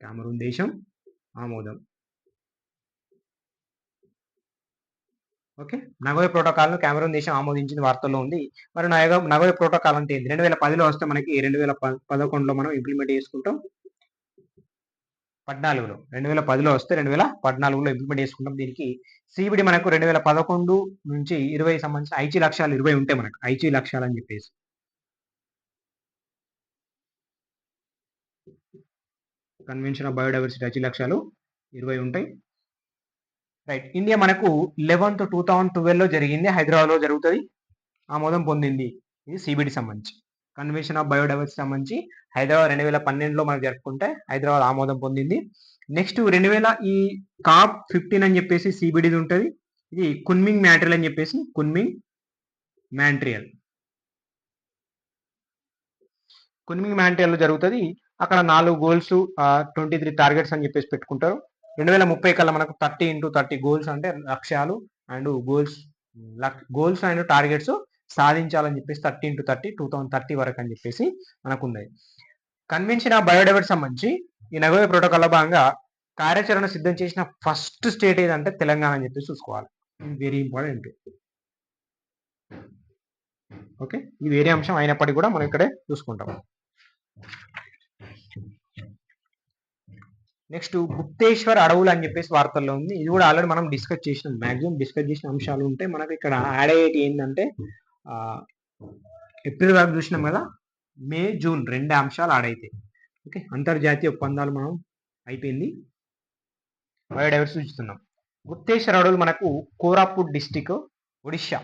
కెమెరూన్ దేశం ఆమోదం. ఓకే, నగోయా ప్రోటోకాల్ ను కెమెరూన్ దేశం ఆమోదించిన వార్తల్లో ఉంది. మరి నగోయా ప్రోటోకాల్ అంటే 2010లో వస్తే మనకి 2011లో మనం ఇంప్లిమెంట్ చేసుకుంటాం. 2010లో వస్తే 2014లో ఇంప్లిమెంట్ చేసుకుంటాం. దీనికి సిబిడి మనకు 2011 నుంచి 20 సంబంధించిన ఐచి లక్ష్యాలు 20 ఉంటాయి. మనకు ఐచి లక్ష్యాలు అని చెప్పేసి కన్వెన్షన్ ఆఫ్ బయోడైవర్సిటీ ఐచి లక్ష్యాలు 20 ఉంటాయి. రైట్. ఇండియా మనకు 11th 2012లో జరిగింది, హైదరాబాద్లో జరుగుతుంది. ఆమోదం పొందింది. ఇది సిబిడి సంబంధించి కన్వెన్షన్ ఆఫ్ బయోడైవర్సిటీ సంబంధించి హైదరాబాద్ 2012లో మనం జరుపుకుంటే హైదరాబాద్ ఆమోదం పొందింది. నెక్స్ట్ 2000 ఈ కాప్ 15 అని చెప్పేసి సిబిడిది ఉంటుంది. ఇది కున్మింగ్ మ్యాట్రియల్ అని చెప్పేసి కున్మింగ్ మ్యాట్రియల్ జరుగుతుంది. అక్కడ 4 గోల్స్ 23 టార్గెట్స్ అని చెప్పేసి పెట్టుకుంటారు. 2030 కల్లా మనకు 30x30 గోల్స్ అంటే లక్ష్యాలు అండ్ గోల్స్ అండ్ టార్గెట్స్ సాధించాలని చెప్పేసి 30x30 2030 వరకు అని చెప్పేసి మనకు ఉన్నాయి. కన్వెన్షన్ ఆఫ్ బయోడైవర్సిటీ సంబంధించి ఈ నగోయా ప్రోటోకాల్లో భాగంగా కార్యాచరణ సిద్ధం చేసిన ఫస్ట్ స్టేట్ ఏదంటే తెలంగాణ అని చెప్పేసి చూసుకోవాలి. Very important. ఓకే, ఇది వేరే అంశం అయినప్పటికీ కూడా మనం ఇక్కడే చూసుకుంటాం. నెక్స్ట్ గుప్తేశ్వర్ అడవులు అని చెప్పేసి వార్తల్లో ఉంది. ఇది కూడా ఆల్రెడీ మనం డిస్కస్ చేసినాం. మాక్సిమం డిస్కస్ చేసిన అంశాలు ఉంటే మనకి ఇక్కడ యాడ్ అయ్యేటి ఏంటంటే ఏప్రిల్ వరకు చూసినాం కదా, మే జూన్ 2 అంశాలు యాడ్ అవుతాయి. ఓకే, అంతర్జాతీయ ఒప్పందాలు మనం అయిపోయింది. బయోడైవర్సిటీ చూస్తున్నాం. గుప్తేశ్వర్ అడవులు మనకు కోరాపుట్ డిస్టిక్, ఒడిశా.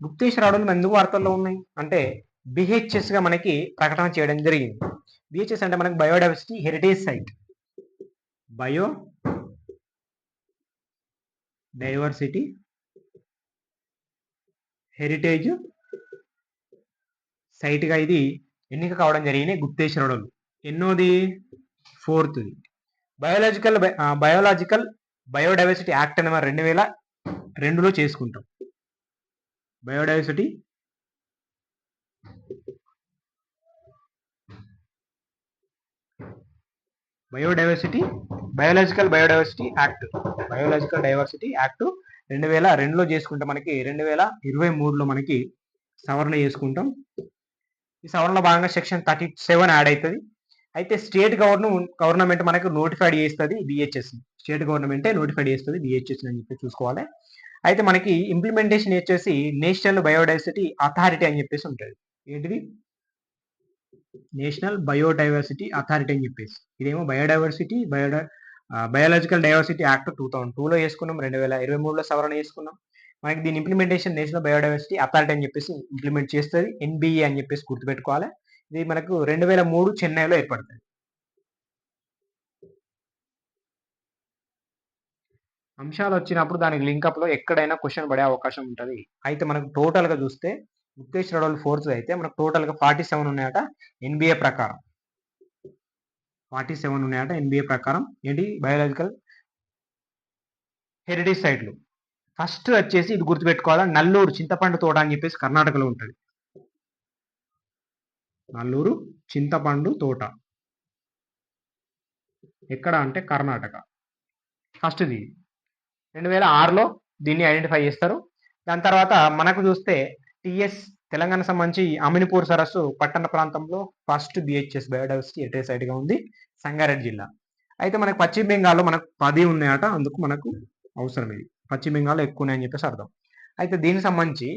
గుప్తేశ్వర అడవులు ఎందుకు వార్తల్లో ఉన్నాయి అంటే బిహెచ్ఎస్ గా మనకి ప్రకటన చేయడం జరిగింది. బిహెచ్ఎస్ అంటే మనకి biodiversity heritage site. Bio diversity heritage site గా ఇది ఎన్నిక కావడం జరిగింది గుప్తేశ్వర అడవులు. ఎన్నోది? 4th. Biological biodiversity act number 2002లో చేసుకుంటాం. బయోడైవర్సిటీ బయోలాజికల్ బయోడైవర్సిటీ యాక్ట్ 2002లో చేసుకుంటే మనకి 2023లో మనకి సవరణ చేసుకుంటాం. ఈ సవరణలో భాగంగా సెక్షన్ 37 యాడ్ అవుతుంది. అయితే స్టేట్ గవర్నమెంట్ మనకు నోటిఫైడ్ చేస్తుంది బిహెచ్ఎస్. స్టేట్ గవర్నమెంటే నోటిఫైడ్ చేస్తుంది బిహెచ్ఎస్ అని చెప్పి చూసుకోవాలి. అయితే మనకి ఇంప్లిమెంటేషన్ వచ్చేసి నేషనల్ బయోడైవర్సిటీ అథారిటీ అని చెప్పేసి ఉంటుంది. ఏంటిది? నేషనల్ బయోడైవర్సిటీ అథారిటీ అని చెప్పేసి. ఇదేమో బయోలాజికల్ డైవర్సిటీ యాక్ట్ 2002లో చేసుకున్నాం, 2023లో సవరణ చేసుకున్నాం. మనకి దీని ఇంప్లిమెంటేషన్ నేషనల్ బయోడైవర్సిటీ అథారిటీ అని చెప్పేసి ఇంప్లిమెంట్ చేస్తుంది. ఎన్బిఏ అని చెప్పేసి గుర్తుపెట్టుకోవాలి. ఇది మనకు 2003 చెన్నైలో ఏర్పడుతుంది. అంశాలు వచ్చినప్పుడు దానికి లింకప్ లో ఎక్కడైనా క్వశ్చన్ పడే అవకాశం ఉంటుంది. అయితే మనకు టోటల్ గా చూస్తే గుప్తేశ్వర అడవులు 4th అయితే మనకు టోటల్ గా 47 ఉన్నాయట ఎన్బిఏ ప్రకారం. 47 ఉన్నాయట ఎన్బిఏ ప్రకారం. ఏంటి? బయోలాజికల్ హెరిటేజ్ సైట్లు. ఫస్ట్ వచ్చేసి ఇది గుర్తుపెట్టుకోవాలా, నల్లూరు చింతపండు తోట అని చెప్పేసి కర్ణాటకలో ఉంటుంది. నల్లూరు చింతపండు తోట ఎక్కడ అంటే కర్ణాటక. ఫస్ట్ది 2006లో దీన్ని ఐడెంటిఫై చేస్తారు. దాని తర్వాత మనకు చూస్తే టిఎస్ తెలంగాణ సంబంధించి అమినిపూర్ సరస్సు పట్టణ ప్రాంతంలో first BHS biodiversity heritage site గా ఉంది, సంగారెడ్డి జిల్లా. అయితే మనకు పశ్చిమ బెంగాల్లో మనకు 10 ఉన్నాయట, అందుకు మనకు అవసరం ఇది. పశ్చిమ బెంగాల్లో ఎక్కువ ఉన్నాయని చెప్పేసి అర్థం. అయితే దీనికి సంబంధించి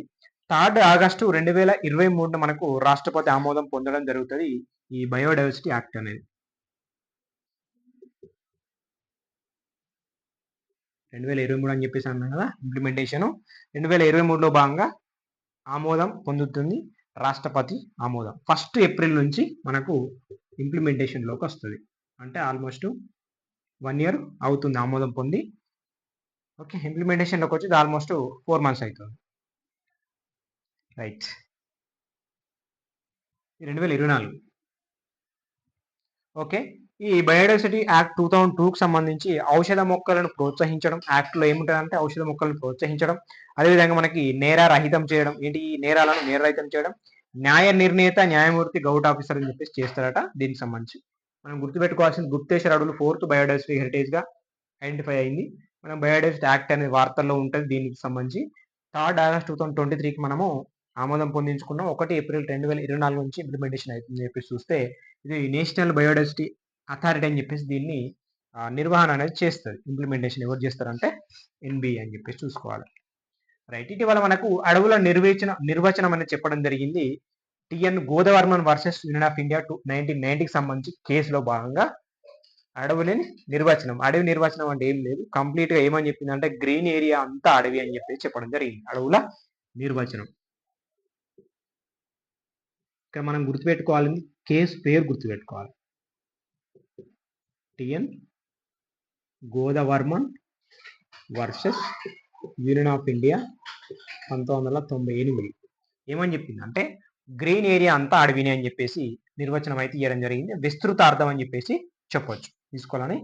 3 ఆగస్టు 2023 మనకు రాష్ట్రపతి ఆమోదం పొందడం జరుగుతుంది ఈ బయోడైవర్సిటీ యాక్ట్ అనేది. 2023 అని చెప్పేసి అన్నాం కదా ఇంప్లిమెంటేషన్. 2023లో భాగంగా ఆమోదం పొందుతుంది రాష్ట్రపతి ఆమోదం. 1 ఏప్రిల్ నుంచి మనకు ఇంప్లిమెంటేషన్ లోకి వస్తుంది. అంటే ఆల్మోస్ట్ 1 year అవుతుంది ఆమోదం పొంది. ఓకే, ఇంప్లిమెంటేషన్ లోకి వచ్చి ఆల్మోస్ట్ 4 months అవుతుంది. రైట్. 2024. ఓకే, ఈ బయోడైవర్సిటీ యాక్ట్ 2002కు సంబంధించి ఔషధ మొక్కలను ప్రోత్సహించడం. యాక్ట్లో ఏముంటుందంటే ఔషధ మొక్కలను ప్రోత్సహించడం, అదేవిధంగా మనకి నేరారహితం చేయడం. ఏంటి? నేరాలను నేరరహితం చేయడం. న్యాయ నిర్ణేత న్యాయమూర్తి గౌట్ ఆఫీసర్ అని చెప్పేసి చేస్తారట. దీనికి సంబంధించి మనం గుర్తుపెట్టుకోవాల్సిన గుప్తేశ్వర అడవులు 4th బయోడైవర్సిటీ హెరిటేజ్ గా ఐడెంటిఫై అయింది. మనం బయోడైవర్సిటీ యాక్ట్ అనే వార్తల్లో ఉంటుంది. దీనికి సంబంధించి 3 ఆగస్ట్ 2023కి మనము ఆమోదం పొందించుకున్నాం. 1 ఏప్రిల్ 2024 నుంచి ఇంప్లిమెంటేషన్ అవుతుంది చెప్పేసి చూస్తే ఇది నేషనల్ బయోడైవర్సిటీ అథారిటీ అని చెప్పేసి దీన్ని నిర్వహణ అనేది చేస్తుంది. ఇంప్లిమెంటేషన్ ఎవరు చేస్తారంటే ఎన్బిఏ అని చెప్పేసి చూసుకోవాలి. రైట్. ఇటీవల మనకు అడవుల నిర్వచనం అనేది చెప్పడం జరిగింది. TN Godavarman versus Union of India 1990కి సంబంధించి కేసులో భాగంగా అడవి నిర్వచనం అంటే ఏం లేదు, కంప్లీట్ గా ఏమని చెప్పింది అంటే గ్రీన్ ఏరియా అంతా అడవి అని చెప్పేసి చెప్పడం జరిగింది. అడవుల నిర్వచనం. ఇక్కడ మనం గుర్తుపెట్టుకోవాలని కేసు పేరు గుర్తుపెట్టుకోవాలి. TN Godavarman versus Union of India 1998. ఏమని చెప్పింది అంటే గ్రీన్ ఏరియా అంతా అడవిని అని చెప్పేసి నిర్వచనం అయితే ఇవ్వడం జరిగింది. విస్తృత అర్థం అని చెప్పేసి చెప్పొచ్చు, తీసుకోవాలని.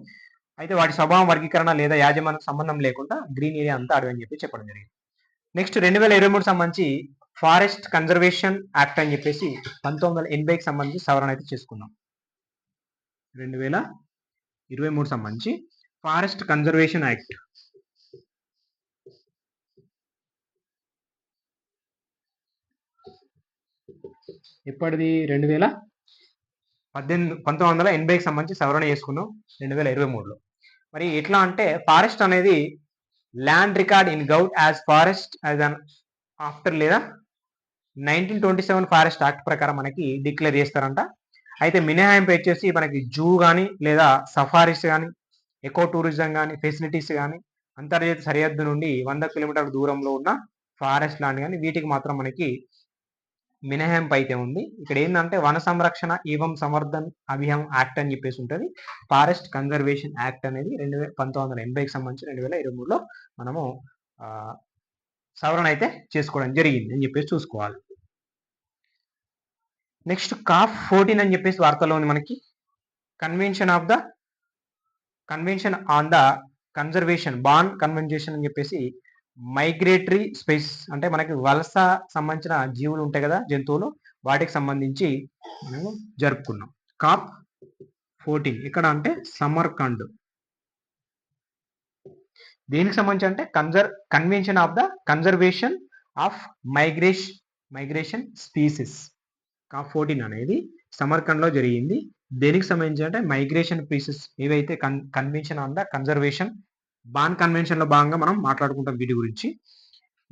అయితే వాటి స్వభావం, వర్గీకరణ లేదా యాజమాన్య సంబంధం లేకుండా గ్రీన్ ఏరియా అంతా అడవి అని చెప్పి చెప్పడం జరిగింది. నెక్స్ట్ 2023 సంబంధించి ఫారెస్ట్ కన్జర్వేషన్ యాక్ట్ అని చెప్పేసి 1980కి సంబంధించి సవరణ అయితే చేసుకున్నాం. 2023 సంబంధించి ఫారెస్ట్ కన్జర్వేషన్ యాక్ట్ ఎప్పటిది? 1980కి సంబంధించి సవరణ చేసుకున్నాం 2023లో. మరి ఎట్లా అంటే ఫారెస్ట్ అనేది land record in govt as forest as on after లేదా 1927 ఫారెస్ట్ యాక్ట్ ప్రకారం మనకి డిక్లేర్ చేస్తారంట. అయితే మినహాయింపు వచ్చేసి మనకి జూ కానీ లేదా సఫారీస్ కానీ ఎకో టూరిజం కానీ ఫెసిలిటీస్ కానీ అంతర్జాతీయ సరిహద్దు నుండి 100 కిలోమీటర్ల దూరంలో ఉన్న ఫారెస్ట్ ల్యాండ్ కానీ వీటికి మాత్రం మనకి మినహాయింపు అయితే ఉంది. ఇక్కడ ఏంటంటే వన సంరక్షణ ఏవం సంవర్ధన్ అభియాన్ యాక్ట్ అని చెప్పేసి ఉంటుంది. ఫారెస్ట్ కన్జర్వేషన్ యాక్ట్ అనేది 1980కి సంబంధించి 2023లో మనము సవరణ అయితే చేసుకోవడం జరిగింది అని చెప్పేసి చూసుకోవాలి. నెక్స్ట్ కాఫ్ 14 అని చెప్పేసి వార్తల్లో ఉంది మనకి. Convention on the conservation Bonn convention అని చెప్పేసి మైగ్రేటరీ స్పేస్ అంటే మనకి వలస సంబంధించిన జీవులు ఉంటాయి కదా, జంతువులు, వాటికి సంబంధించి మనము జరుపుకున్నాం. కాప్ 14 ఇక్కడ అంటే సమర్కండ్. దేనికి సంబంధించి అంటే convention of the conservation of migration species. COP 14 అనేది సమర్కండ్ లో జరిగింది. దేనికి సంబంధించి అంటే మైగ్రేషన్ స్పీసీస్ ఏవైతే convention on the conservation Bonn convention లో భాగంగా మనం మాట్లాడుకుంటాం వీటి గురించి.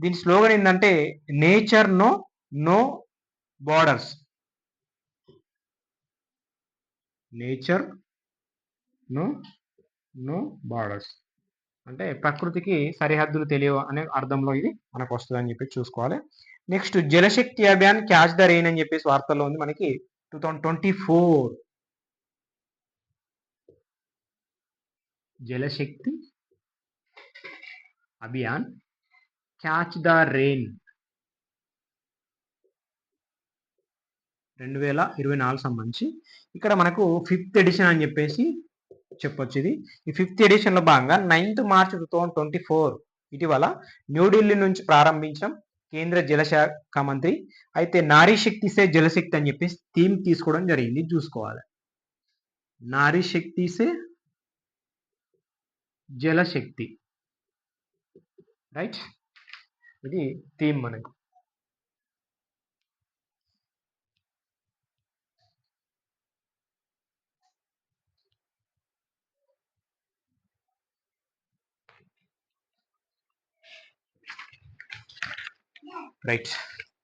దీని స్లోగన్ ఏంటంటే nature no borders. Nature no borders అంటే ప్రకృతికి సరిహద్దులు తెలియవు అనే అర్థంలో ఇది మనకు వస్తుంది అని చెప్పి చూసుకోవాలి. Next Jal Shakti Abhiyan catch the rain అని చెప్పేసి వార్తల్లో ఉంది మనకి. 2024 Jal Shakti Abhiyan catch the rain 2024 సంబంధించి ఇక్కడ మనకు 5th ఎడిషన్ అని చెప్పేసి చెప్పొచ్చు. ఇది ఈ 5th ఎడిషన్ లో భాగంగా 9th మార్చ్ 2024 ఇటీవల న్యూఢిల్లీ నుంచి ప్రారంభించడం కేంద్ర జలశాఖ మంత్రి. అయితే నారీ శక్తి సే జలశక్తి అని చెప్పేసి థీమ్ తీసుకోవడం జరిగింది, చూసుకోవాలి. నారీ శక్తి సే జలశక్తి, రైట్, ఇది థీమ్ మనకు. రైట్.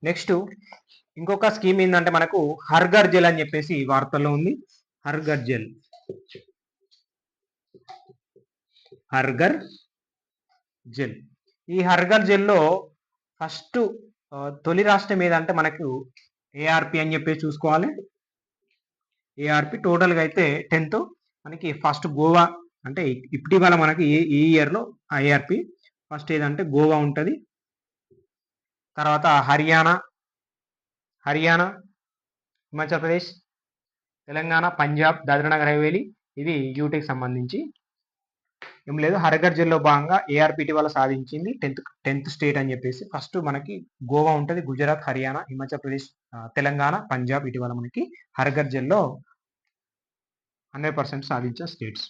నెక్స్ట్ ఇంకొక స్కీమ్ ఏంటంటే మనకు హర్ఘర్ జల్ అని చెప్పేసి వార్తల్లో ఉంది. హర్ఘర్ జల్ ఈ హర్ఘర్ జల్ లో ఫస్ట్ తొలి రాష్ట్రం ఏదంటే మనకు ఏఆర్పి అని చెప్పేసి చూసుకోవాలి. ఏఆర్పి టోటల్ గా అయితే 10th మనకి ఫస్ట్ గోవా అంటే ఇటీవల మనకి ఈ ఇయర్ లో ఏఆర్పి ఫస్ట్ ఏదంటే గోవా ఉంటది. తర్వాత హర్యానా, హిమాచల్ ప్రదేశ్, తెలంగాణ, పంజాబ్, దాద్రానగర్ హవేలీ, ఇది యూటీకి సంబంధించి ఏం లేదు. హర్ఘర్ జల్లో భాగంగా ఏఆర్పి ఇటీవల సాధించింది 10th స్టేట్ అని చెప్పేసి. ఫస్ట్ మనకి గోవా ఉంటుంది, గుజరాత్, హర్యానా, హిమాచల్ ప్రదేశ్, తెలంగాణ, పంజాబ్ ఇటీవల మనకి హర్ఘర్ జల్లో 100% సాధించిన స్టేట్స్.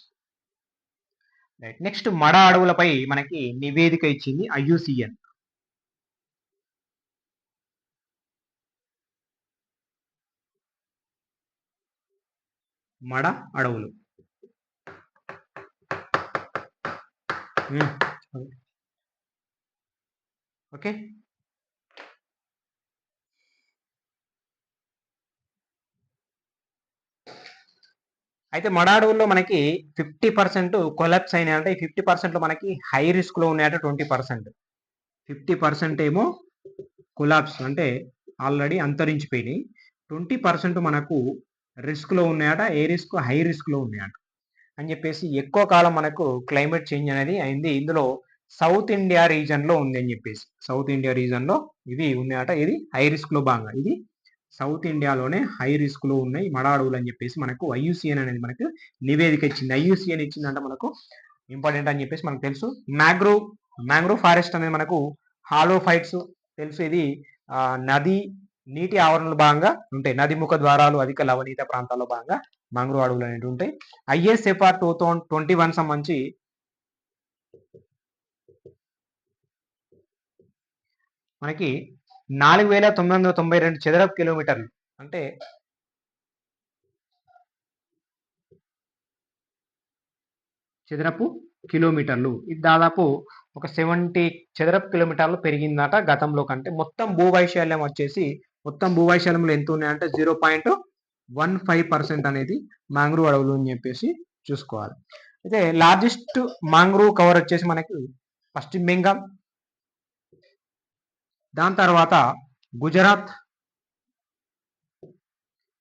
రైట్. నెక్స్ట్ మడ అడవులపై మనకి నివేదిక ఇచ్చింది IUCN. మడ అడవులు ఓకే. అయితే మడ అడవుల్లో మనకి 50% కొలాప్స్ అయినాయి. అంటే 50% లో మనకి హై రిస్క్ లో ఉన్నాయట 20%. 50% ఏమో కొలాప్స్ అంటే ఆల్రెడీ అంతరించిపోయినాయి. 20% మనకు రిస్క్ లో ఉన్నాయట. ఏ రిస్క్? హై రిస్క్ లో ఉన్నాయట అని చెప్పేసి. ఎక్కువ కాలం మనకు క్లైమేట్ చేంజ్ అనేది అయింది. ఇందులో సౌత్ ఇండియా రీజన్ లో ఉంది అని చెప్పేసి. సౌత్ ఇండియా రీజన్ లో ఇవి ఉన్నాయట. ఇది హై రిస్క్ లో భాగంగా ఇది సౌత్ ఇండియాలోనే హై రిస్క్ లో ఉన్నాయి మడ అడవులు అని చెప్పేసి మనకు IUCN అనేది మనకు నివేదిక ఇచ్చింది. IUCN ఇచ్చిందంటే మనకు ఇంపార్టెంట్ అని చెప్పేసి మనకు తెలుసు. మ్యాంగ్రోవ్ ఫారెస్ట్ అనేది మనకు హాలో ఫైట్స్ తెలుసు. ఇది నీటి ఆవరణలో భాగంగా ఉంటాయి. నది ముఖ ద్వారాలు అధిక లవణీయత ప్రాంతాల్లో భాగంగా మ్యాంగ్రోవ్ అడవులు అనేవి ఉంటాయి. ISFR 2021 సంబంధించి మనకి 4992 చదరపు కిలోమీటర్లు అంటే ఇది దాదాపు ఒక 70 చదరపు కిలోమీటర్లు పెరిగిందట గతంలో కంటే. మొత్తం భూవైశాల్యం వచ్చేసి మొత్తం భూవైశాల్యంలో ఎంత ఉన్నాయంటే 0.15% అనేది మ్యాంగ్రోవ్ అడవులు అని చెప్పేసి చూసుకోవాలి. అయితే లార్జెస్ట్ మ్యాంగ్రోవ్ కవర్ వచ్చేసి మనకి పశ్చిమ బెంగాల్, దాని తర్వాత గుజరాత్,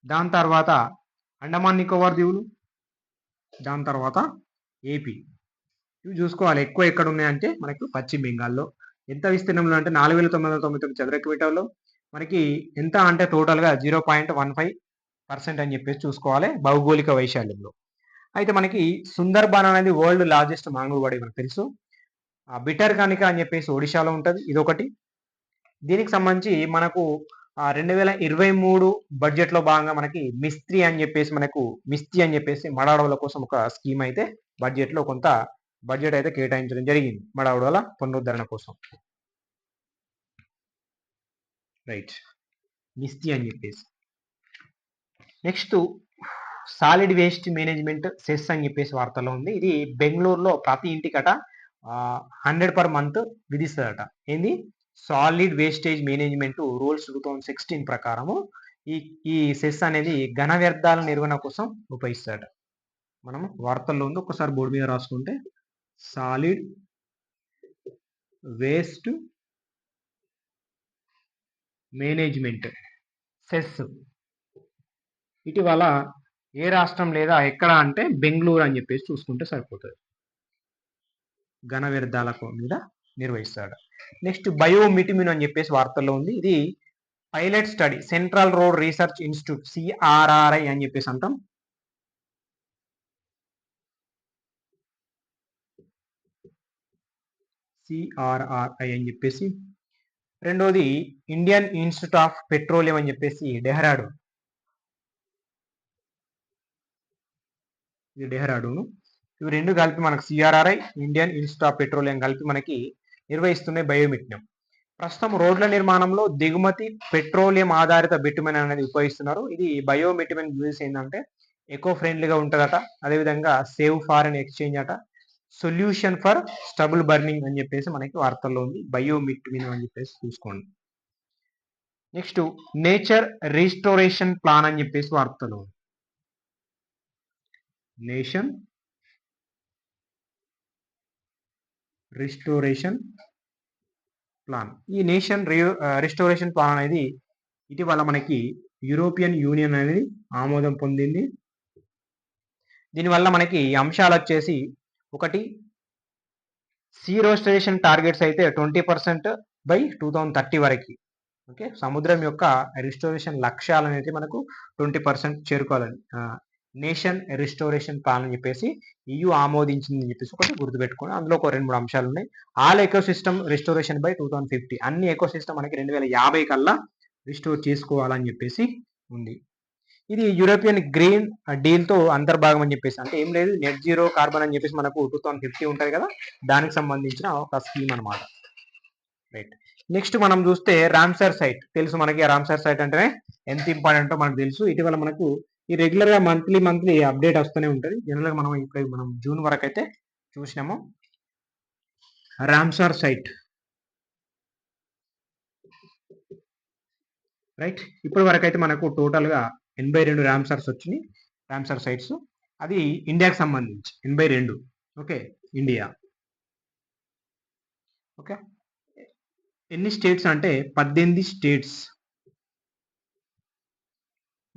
దాని తర్వాత అండమాన్ నికోబార్ దీవులు, దాని తర్వాత ఏపీ. ఇవి చూసుకోవాలి. ఎక్కువ ఎక్కడ ఉన్నాయంటే మనకు పశ్చిమ బెంగాల్లో. ఎంత విస్తీర్ణంలో అంటే 4999 చదరపు మీటర్లు. మనకి ఎంత అంటే టోటల్గా 0.15% అని చెప్పేసి చూసుకోవాలి భౌగోళిక వైశాల్యంలో. అయితే మనకి సుందర్బన్ అనేది వరల్డ్ లార్జెస్ట్ మాంగ్రూవ్ అడవి మనకు తెలుసు. బిటర్ కనిక అని చెప్పేసి ఒడిశాలో ఉంటుంది, ఇదొకటి. దీనికి సంబంధించి మనకు 2023 బడ్జెట్లో భాగంగా మనకి మిస్త్రీ అని చెప్పేసి మడ అడవుల కోసం ఒక స్కీమ్ అయితే బడ్జెట్లో కొంత బడ్జెట్ అయితే కేటాయించడం జరిగింది మడ అడవుల పునరుద్ధరణ కోసం. రైట్, మిస్త్రీ అని చెప్పేసి. Next solid waste management cess అని చెప్పేసి వార్తల్లో ఉంది. ఇది బెంగళూరులో ప్రతి ఇంటికట 100 per month విధిస్తుందట. ఏంది? సాలిడ్ వేస్టేజ్ మేనేజ్మెంట్ రూల్స్ 2016 ప్రకారము ఈ సెస్ అనేది ఘన వ్యర్థాల నిర్వహణ కోసం ఉపయోగిస్తాడట. మనం వార్తల్లో ఉంది, ఒకసారి బోర్డు మీద రాసుకుంటే సాలిడ్ వేస్ట్ మేనేజ్మెంట్ సెస్ ఇటీవల ఏ రాష్ట్రం లేదా ఎక్కడ అంటే బెంగళూరు అని చెప్పేసి చూసుకుంటే సరిపోతుంది. ఘన వ్యర్థాల మీద నిర్వహిస్తాడు. నెక్స్ట్ బయోమిటిమిన్ అని చెప్పేసి వార్తల్లో ఉంది. ఇది pilot study central road research institute CRRI అని చెప్పేసి అంటాం. సిఆర్ఆర్ఐ అని చెప్పేసి. రెండోది ఇండియన్ ఇన్స్టిట్యూట్ ఆఫ్ పెట్రోలియం అని చెప్పేసి డెహ్రాడూన్. ఇది డెహ్రాడూన్. ఇవి రెండు కలిపి మనకు CRRI, Indian institute of petroleum కలిపి మనకి నిర్వహిస్తున్నాయి బయోమిటినం. ప్రస్తుతం రోడ్ల నిర్మాణంలో దిగుమతి పెట్రోలియం ఆధారిత బిటుమెన్ అనేది ఉపయోగిస్తున్నారు. ఇది బయోమిటిమెన్ యూజ్ ఏంటంటే ఎకో ఫ్రెండ్లీగా ఉంటుందట, అదేవిధంగా సేవ్ ఫారెన్ ఎక్స్చేంజ్ అట, సొల్యూషన్ ఫర్ స్టబుల్ బర్నింగ్ అని చెప్పేసి మనకి వార్తల్లో ఉంది. బయోమిటిమిన్ అని చెప్పేసి చూసుకోండి. నెక్స్ట్ నేచర్ రీస్టోరేషన్ ప్లాన్ అని చెప్పేసి వార్తలు. Nation restoration plan. ఈ నేషన్ రిస్టోరేషన్ ప్లాన్ అనేది ఇటీవల మనకి యూరోపియన్ యూనియన్ అనేది ఆమోదం పొందింది. దీనివల్ల మనకి అంశాలు వచ్చేసి ఒకటి సీ రిస్టోరేషన్ టార్గెట్స్ అయితే 20% బై 2030 వరకు. ఓకే, సముద్రం యొక్క రిస్టోరేషన్ లక్ష్యాలు అనేది మనకు 20% చేరుకోవాలని నేషన్ రిస్టోరేషన్ ప్లాన్ అని చెప్పేసి EU ఆమోదించింది అని చెప్పేసి ఒకటి గుర్తుపెట్టుకోండి. అందులో ఒక 2-3 అంశాలు ఉన్నాయి. All ecosystem restoration by 2050. అన్ని ఎకోసిస్టమ్ మనకి 2050 కల్లా రిస్టోర్ చేసుకోవాలని చెప్పేసి ఉంది. ఇది యూరోపియన్ గ్రీన్ డీల్ తో అంతర్భాగం అని చెప్పేసి, అంటే ఏం లేదు, నెట్ జీరో కార్బన్ అని చెప్పేసి మనకు 2050 ఉంటుంది కదా, దానికి సంబంధించిన ఒక స్కీమ్ అనమాట. రైట్. నెక్స్ట్ మనం చూస్తే రామ్సర్ సైట్ తెలుసు మనకి. రామ్సర్ సైట్ అంటే ఎంత ఇంపార్టెంటో మనకు తెలుసు. ఇటీవల మనకు ఈ రెగ్యులర్ గా మంత్లీ అప్డేట్ వస్తూనే ఉంటుంది. జనరల్ గా మనం జూన్ వరకు అయితే చూసినాము. Ramsar site right. ఇప్పటి వరకు అయితే మనకు టోటల్ గా 82 రామ్సర్స్ వచ్చినాయి, రామ్సర్ సైట్స్. అది ఇండియాకి సంబంధించి 82. Okay, India. ఓకే, ఎన్ని స్టేట్స్ అంటే 18 స్టేట్స్.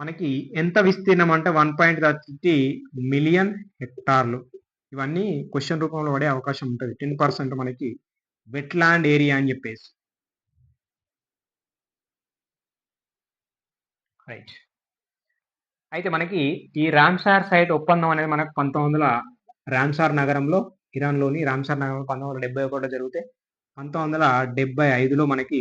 మనకి ఎంత విస్తీర్ణం అంటే 1.30 మిలియన్ హెక్టార్లు. ఇవన్నీ క్వశ్చన్ రూపంలో పడే అవకాశం ఉంటుంది. 10% మనకి వెట్లాండ్ ఏరియా అని చెప్పేసి. రైట్. అయితే మనకి ఈ రామ్సార్ సైట్ ఒప్పందం అనేది మనకు 1900 రామ్సార్ నగరంలో, ఇరాన్లోని రామ్సార్ నగరంలో 1971లో జరిగితే 1975లో మనకి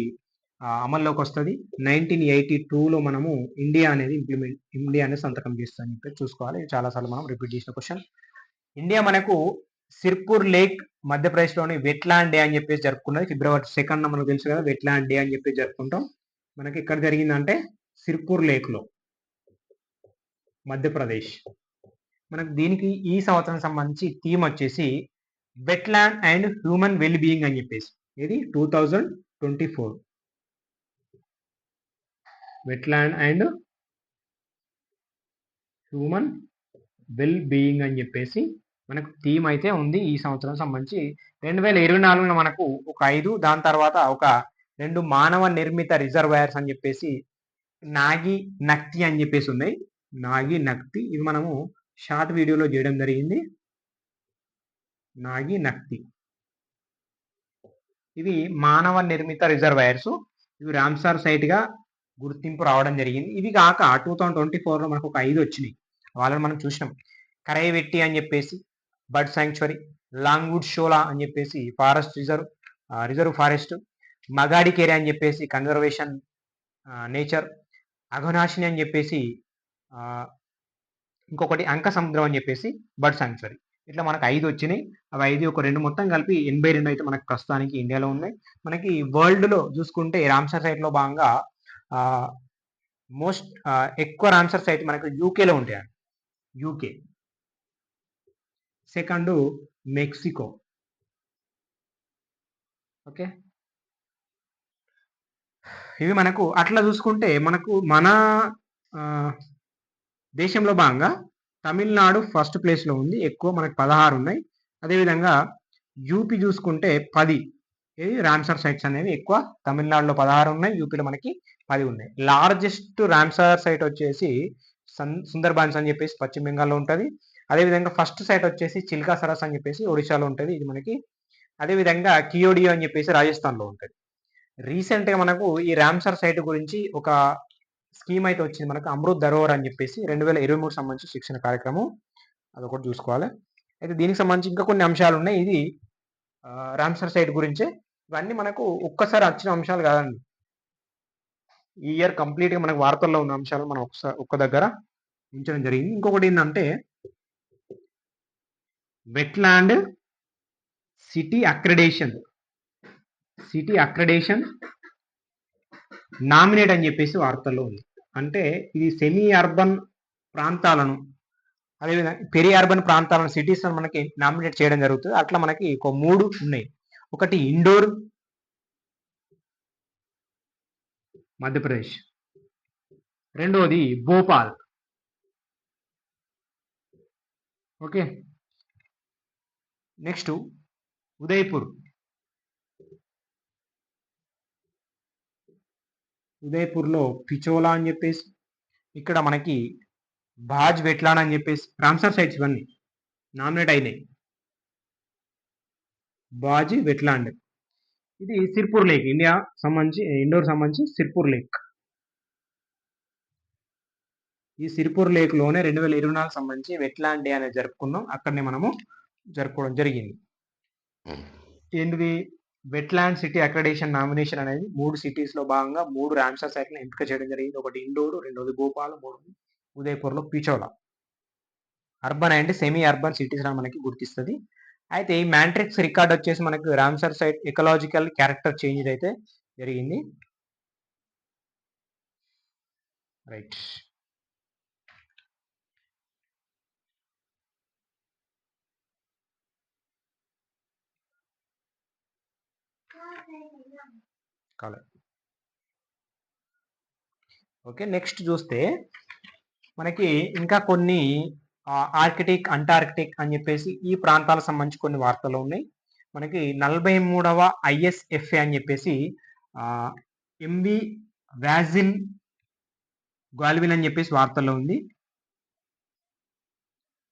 అమల్లోకి వస్తుంది. 1982లో మనము ఇండియా అనేది సంతకం చేస్తామని చెప్పి చూసుకోవాలి. చాలాసార్లు మనం రిపీట్ చేసిన క్వశ్చన్. ఇండియా మనకు సిర్పూర్ లేక్ మధ్యప్రదేశ్లోని వెట్లాండ్ డే అని చెప్పేసి జరుపుకున్నది. February 2 మనకు తెలుసు కదా, వెట్లాండ్ డే అని చెప్పి జరుపుకుంటాం. మనకి ఎక్కడ జరిగిందంటే సిర్పూర్ లేక్ లో, మధ్యప్రదేశ్. మనకు దీనికి ఈ సంవత్సరం సంబంధించి థీమ్ వచ్చేసి wetland and human well being అని చెప్పేసి. ఇది 2024 wetland and human well being అని చెప్పేసి మనకు థీమ్ అయితే ఉంది ఈ సంవత్సరం సంబంధించి. 2024లో మనకు ఒక 5, దాని తర్వాత ఒక 2 మానవ నిర్మిత రిజర్వాయర్స్ అని చెప్పేసి నాగి, నక్తి అని చెప్పేసి ఉన్నాయి. నాగి, నక్తి ఇవి మనము షార్ట్ వీడియోలో చేయడం జరిగింది. నాగి, నక్తి ఇవి మానవ నిర్మిత రిజర్వాయర్స్. ఇవి రామ్సార్ సైట్‌గా గుర్తింపు రావడం జరిగింది. ఇవి కాక 2024లో మనకు ఒక 5 వచ్చినాయి. వాళ్ళని మనం చూసినాం. కరైవెట్టి అని చెప్పేసి బర్డ్ సాంక్చురీ, లాంగ్వుడ్ షోలా అని చెప్పేసి ఫారెస్ట్ రిజర్వ్ ఫారెస్ట్, మగాడికేరి అని చెప్పేసి కన్జర్వేషన్ నేచర్, అఘనాశిని అని చెప్పేసి ఇంకొకటి అంక సముద్రం అని చెప్పేసి బర్డ్ సాంక్చురీ. ఇట్లా మనకు 5 వచ్చినాయి. అవి 5 ఒక 2 మొత్తం కలిపి 82 అయితే మనకు ప్రస్తుతానికి ఇండియాలో ఉన్నాయి. మనకి వరల్డ్‌లో చూసుకుంటే రామ్సార్ సైట్‌లో భాగంగా ఎక్కువ రామ్సార్ సైట్ మనకు యూకేలో ఉంటాయండి. యూకే. Second Mexico. ఓకే. ఇవి మనకు అట్లా చూసుకుంటే మనకు మన దేశంలో భాగంగా తమిళనాడు ఫస్ట్ ప్లేస్‌లో ఉంది. ఎక్కువ మనకు 16 ఉన్నాయి. అదేవిధంగా యూపీ చూసుకుంటే 10 రామ్సార్ సైట్స్ అనేవి ఎక్కువ. తమిళనాడులో 16 ఉన్నాయి. యూపీలో మనకి 10 ఉన్నాయి. లార్జెస్ట్ రామ్సార్ సైట్ వచ్చేసి సుందర్బాన్స్ అని చెప్పేసి పశ్చిమ బెంగాల్లో ఉంటుంది. అదేవిధంగా ఫస్ట్ సైట్ వచ్చేసి చిల్కా సరస్ అని చెప్పేసి ఒడిశాలో ఉంటుంది. ఇది మనకి అదేవిధంగా కియోడియో అని చెప్పేసి రాజస్థాన్లో ఉంటుంది. రీసెంట్‌గా మనకు ఈ రామ్సార్ సైట్ గురించి ఒక స్కీమ్ అయితే వచ్చింది మనకు అమృత్ ధరోహర్ అని చెప్పేసి 2023 సంబంధించి శిక్షణ కార్యక్రమం. అదొకటి చూసుకోవాలి. అయితే దీనికి సంబంధించి ఇంకా కొన్ని అంశాలు ఉన్నాయి. ఇది రామ్సార్ సైట్ గురించే. ఇవన్నీ మనకు ఒక్కసారి వచ్చిన అంశాలు కాదండి. ఈ ఇయర్ కంప్లీట్‌గా మనకు వార్తల్లో ఉన్న అంశాలు మనం ఒక్క దగ్గర ఉంచడం జరిగింది. ఇంకొకటి ఏంటంటే వెట్లాండ్ సిటీ అక్రెడేషన్ నామినేట్ అని చెప్పేసి వార్తల్లో ఉంది. అంటే ఇది సెమీ అర్బన్ ప్రాంతాలను అదేవిధంగా పెరి అర్బన్ ప్రాంతాలను సిటీస్ మనకి నామినేట్ చేయడం జరుగుతుంది. అట్లా మనకి ఒక 3 ఉన్నాయి. ఒకటి ఇండోర్ మధ్యప్రదేశ్, రెండోది భోపాల్. ఓకే. నెక్స్ట్ ఉదయపూర్లో పిచోలా అని చెప్పేసి ఇక్కడ మనకి బాజ్ వెట్లాన్ అని చెప్పేసి రామ్సార్ సైట్స్ ఇవన్నీ నామినేట్ అయినాయి. బాజ్ వెట్లాండ్ ఇది సిర్పూర్ లేక్, ఇండోర్ సంబంధించి సిర్పూర్ లేక్. ఈ సిరిపూర్ లేక్ లోనే 2024 సంబంధించి వెట్లాండ్ డే అనేది జరుపుకున్నాం. అక్కడనే మనము జరుపుకోవడం జరిగింది. ఏంటిది వెట్లాండ్ సిటీ అక్రెడిటేషన్ నామినేషన్ అనేది 3 సిటీస్ లో భాగంగా 3 రామ్సార్ సైట్లను ఎంపిక చేయడం జరిగింది. ఒకటి ఇండోర్, రెండోది భోపాల్, మూడోది ఉదయపూర్లో Pichola. Urban and semi urban cities మనకి గుర్తిస్తుంది. అయితే ఈ మ్యాంట్రిక్స్ రికార్డ్ వచ్చేసి మనకు Ramsar site ecological character change అయితే జరిగింది. రైట్. ఓకే. నెక్స్ట్ చూస్తే మనకి ఇంకా కొన్ని ఆర్కిటిక్, అంటార్కిటిక్ అని చెప్పేసి ఈ ప్రాంతాలకు సంబంధించి కొన్ని వార్తలు ఉన్నాయి. మనకి 43వ ISFA అని చెప్పేసి ఎంవి వ్యాజిల్ గాల్విన్ అని చెప్పేసి వార్తల్లో ఉంది.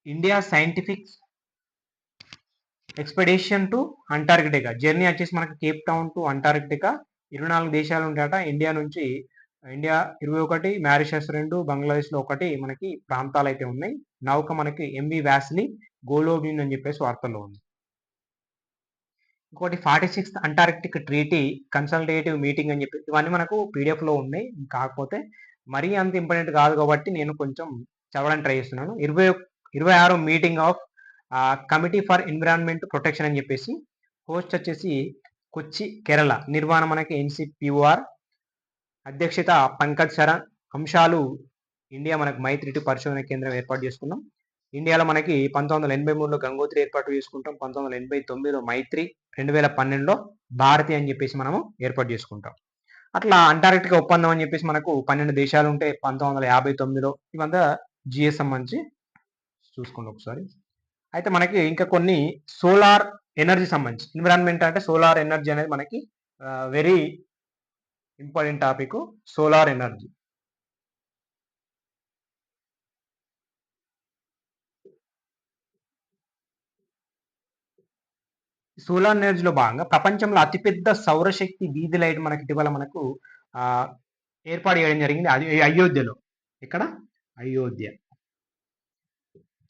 India scientific expedition to Antarctica journey వచ్చేసి మనకి కేప్ టౌన్ టు అంటార్కిటికా 24 దేశాలు ఉంటాయట. ఇండియా 21, మారిషస్ 2, బంగ్లాదేశ్లో 1 మనకి ప్రాంతాలు అయితే ఉన్నాయి. నౌక మనకి ఎంవి వ్యాస్లీ గోలోవిన్ అని చెప్పేసి వార్తల్లో ఉంది. ఇంకోటి 46th Antarctic treaty consultative meeting అని చెప్పి ఇవన్నీ మనకు పీడిఎఫ్లో ఉన్నాయి. కాకపోతే మరీ అంత ఇంపార్టెంట్ కాదు కాబట్టి నేను కొంచెం చదవడానికి ట్రై చేస్తున్నాను. 26వ meeting of committee for environment protection అని చెప్పేసి హోస్ట్ వచ్చేసి కొచ్చి కేరళ, నిర్వహణ మనకి NCPOR, అధ్యక్షత పంకజ్ శరణ్. అంశాలు ఇండియా మనకు మైత్రి పరిశోధన కేంద్రం ఏర్పాటు చేసుకున్నాం. ఇండియాలో మనకి 1983లో గంగోత్రి ఏర్పాటు చేసుకుంటాం. 1989లో మైత్రి, 2012లో భారతి అని చెప్పేసి మనము ఏర్పాటు చేసుకుంటాం. అట్లా అంటార్కిటికా ఒప్పందం అని చెప్పేసి మనకు 12 దేశాలు ఉంటే 1959లో ఇవంతా GS సంబంధించి చూసుకోండి ఒకసారి. అయితే మనకి ఇంకా కొన్ని సోలార్ ఎనర్జీ సంబంధించి ఎన్విరాన్మెంట్ అంటే సోలార్ ఎనర్జీ అనేది మనకి very important topic solar energy. Solar ఎనర్జీలో భాగంగా ప్రపంచంలో అతిపెద్ద సౌరశక్తి వీధి లైట్ మనకి ఇటీవల మనకు ఏర్పాటు చేయడం జరిగింది. అది అయోధ్యలో. ఇక్కడ అయోధ్య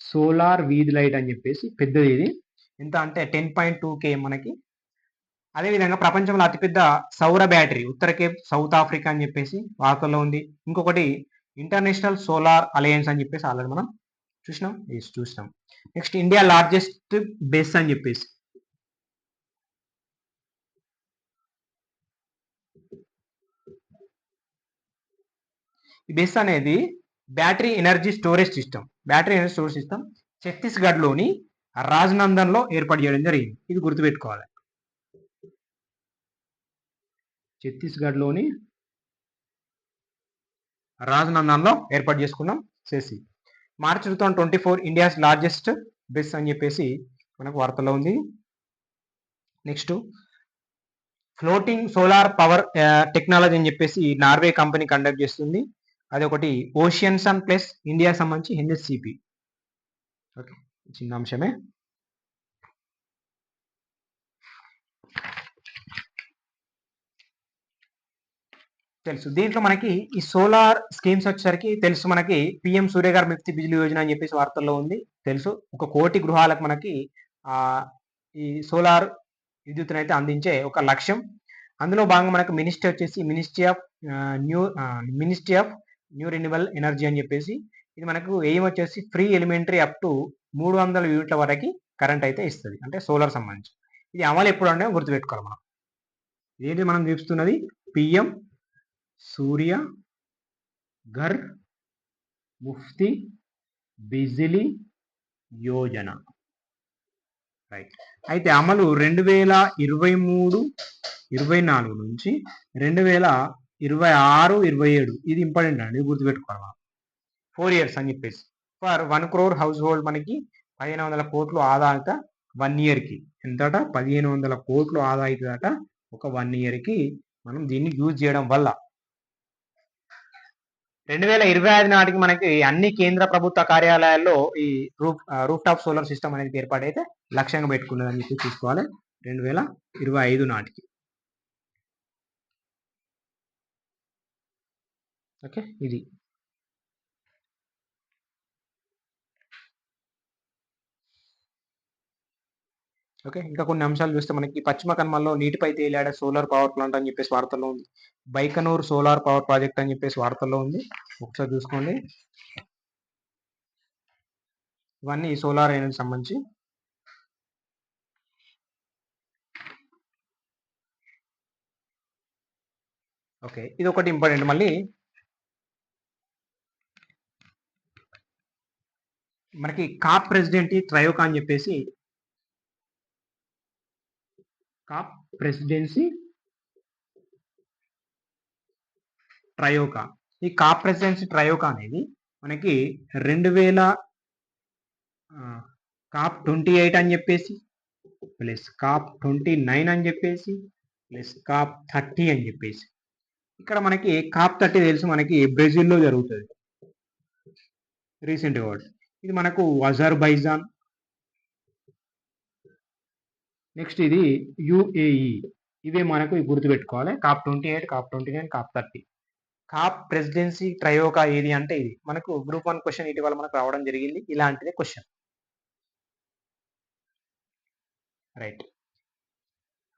సోలార్ వీధి లైట్ అని చెప్పేసి పెద్దది. ఇది ఎంత అంటే 10.2 km మనకి. అదేవిధంగా ప్రపంచంలో అతిపెద్ద సౌర బ్యాటరీ ఉత్తర కేప్ సౌత్ ఆఫ్రికా అని చెప్పేసి వార్తల్లో ఉంది. ఇంకొకటి ఇంటర్నేషనల్ సోలార్ అలయన్స్ అని చెప్పేసి ఆల్రెడీ మనం చూసినాం. నెక్స్ట్ ఇండియా లార్జెస్ట్ బేస్ అని చెప్పేసి ఈ బెస్ అనేది బ్యాటరీ ఎనర్జీ స్టోరేజ్ సిస్టమ్ ఛత్తీస్గఢ్లోని రాజ్నందన్లో ఏర్పాటు చేయడం జరిగింది. ఇది గుర్తుపెట్టుకోవాలి. ఛత్తీస్గఢ్లోని రాజ్నందన్లో ఏర్పాటు చేసుకున్నాం. చేసి మార్చ్ 2024 ఇండియాస్ లార్జెస్ట్ బెస్ అని చెప్పేసి మనకు వార్తలో ఉంది. Next floating solar power technology అని చెప్పేసి నార్వే కంపెనీ కండక్ట్ చేస్తుంది. అదొకటి ఓషియన్ సన్ ప్లస్ ఇండియా సంబంధించి ఎన్ఎస్సిపి. ఓకే, చిన్న అంశమే. తెలుసు. దీంట్లో మనకి ఈ సోలార్ స్కీమ్స్ వచ్చేసరికి తెలుసు. మనకి పిఎం సూర్యగారు ముఫ్తీ బిజిలీ యోజన అని చెప్పేసి వార్తల్లో ఉంది. తెలుసు. 1 కోటి గృహాలకు మనకి ఈ సోలార్ విద్యుత్తును అయితే అందించే ఒక లక్ష్యం. అందులో భాగంగా మనకు ministry of new renewable energy అని చెప్పేసి ఇది మనకు ఎయిమ్ వచ్చేసి ఫ్రీ ఎలిమెంటరీ అప్ టు 300 యూనిట్ల వరకు కరెంట్ అయితే ఇస్తుంది. అంటే సోలార్ సంబంధించి. ఇది అమలు ఎప్పుడు అంటే గుర్తుపెట్టుకోవాలి మనం. ఏంటి మనం చూస్తున్నది పిఎం సూర్య ఘర్ ముఫ్తీ బిజిలీ యోజన. రైట్. అయితే అమలు 2023-24 నుంచి 2026-27 ఇది ఇంపార్టెంట్ అండి, గుర్తుపెట్టుకోవాలి మనం. 4 years అని చెప్పేసి ఫర్ 1 crore హౌస్ హోల్డ్ మనకి 1500 కోట్లు ఆదా అవుతా 1 yearకి. ఎంతట 1500 కోట్లు ఆదా అవుతుందట ఒక 1 yearకి మనం దీన్ని యూజ్ చేయడం వల్ల. 2025 నాటికి మనకి అన్ని కేంద్ర ప్రభుత్వ కార్యాలయాల్లో ఈ రూఫ్ టాప్ సోలార్ సిస్టమ్ అనేది ఏర్పాటైతే లక్ష్యంగా పెట్టుకున్నదని చెప్పి చూసుకోవాలి 2025 నాటికి. ఓకే, ఇది ఓకే. ఇంకా కొన్ని అంశాలు చూస్తే మనకి పశ్చిమ కనుమల్లో నీటిపై తేలాడే సోలార్ పవర్ ప్లాంట్ అని చెప్పేసి వార్తల్లో ఉంది. బైకనూర్ సోలార్ పవర్ ప్రాజెక్ట్ అని చెప్పేసి వార్తల్లో ఉంది. ఒకసారి చూసుకోండి. ఇవన్నీ సోలార్ ఎనర్జీ సంబంధించి. ఓకే, ఇది ఒకటి ఇంపార్టెంట్. మళ్ళీ మనకి కాప్ ప్రెసిడెంట్ ట్రయోకా అని చెప్పేసి కాప్ ప్రెసిడెన్సీ ట్రయోకా. ఈ కాప్ ప్రెసిడెన్సీ ట్రయోకా అనేది మనకి 2000 కాప్ 28 అని చెప్పేసి ప్లస్ కాప్ 29 అని చెప్పేసి ప్లస్ కాప్ 30 అని చెప్పేసి. ఇక్కడ మనకి కాప్ 30 తెలుసు, మనకి బ్రెజిల్లో జరుగుతుంది రీసెంట్గా. ఇది మనకు అజర్బైజాన్. నెక్స్ట్ ఇది యుఏఈ. ఇవే మనకు గుర్తుపెట్టుకోవాలి. COP 28, COP 29, COP 30. COP presidency troika ఏది అంటే ఇది మనకు గ్రూప్ 1 క్వశ్చన్ ఇటీవల మనకు రావడం జరిగింది. ఇలాంటిదే question. Right.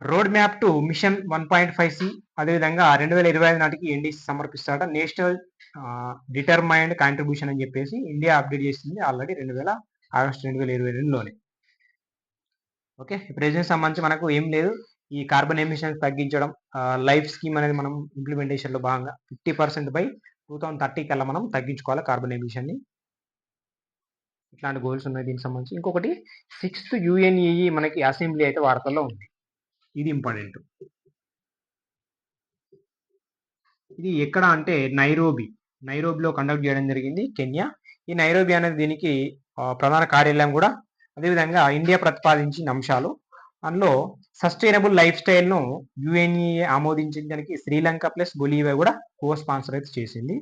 Road map to mission 1.5C అదేవిధంగా 2025 నాటికి ఎన్డీసీ సమర్పిస్తాడ. నేషనల్ డిటర్మైన్డ్ కాంట్రిబ్యూషన్ అని చెప్పేసి ఇండియా అప్డేట్ చేసింది ఆల్రెడీ ఆగస్టు 2022లోనే. ఓకే, ప్రెజెంట్ సంబంధించి మనకు ఏం లేదు. ఈ కార్బన్ ఎమిషన్స్ తగ్గించడం లైఫ్ స్కీమ్ అనేది మనం ఇంప్లిమెంటేషన్లో భాగంగా 50% బై 2030 కల్లా మనం తగ్గించుకోవాలి కార్బన్ ఎమిషన్ని. ఇట్లాంటి గోల్స్ ఉన్నాయి దీనికి సంబంధించి. ఇంకొకటి 6th UNEE మనకి అసెంబ్లీ అయితే వార్తల్లో ఉంది. ఇది ఇంపార్టెంట్. ఇది ఎక్కడ అంటే నైరోబిలో కండక్ట్ చేయడం జరిగింది, కెన్యా. ఈ నైరోబి అనేది దీనికి ప్రధాన కార్యాలయం కూడా. అదేవిధంగా ఇండియా ప్రతిపాదించిన అంశాలు అందులో సస్టైనబుల్ లైఫ్ స్టైల్ను యుఎన్ఈఏ ఆమోదించిన దానికి శ్రీలంక ప్లస్ బొలీవియా కూడా కో స్పాన్సర్ అయితే చేసింది.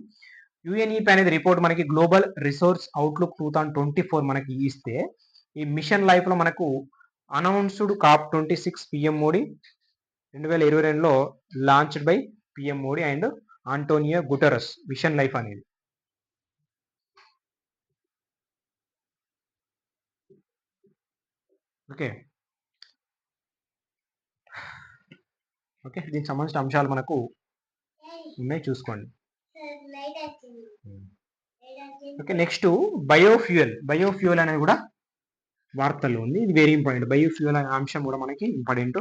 యుఎన్ఈపీ అనేది రిపోర్ట్ మనకి గ్లోబల్ రిసోర్స్ అవుట్లుక్ 2024 మనకి ఇస్తే ఈ మిషన్ లైఫ్ లో మనకు అనౌన్స్డ్ కాప్ 26 పిఎం మోడీ 2022లో launched by PM Modi and Antonio Guterres mission life అనేది. ఓకే ఓకే దీనికి సంబంధించిన అంశాలు మనకు ఉన్నాయి, చూసుకోండి. ఓకే నెక్స్ట్ బయోఫ్యూయల్ అనేది కూడా వార్తల్లో ఉంది. ఇది వెరీ ఇంపార్టెంట్. బయోఫ్యూయల్ అనే అంశం కూడా మనకి ఇంపార్టెంట్.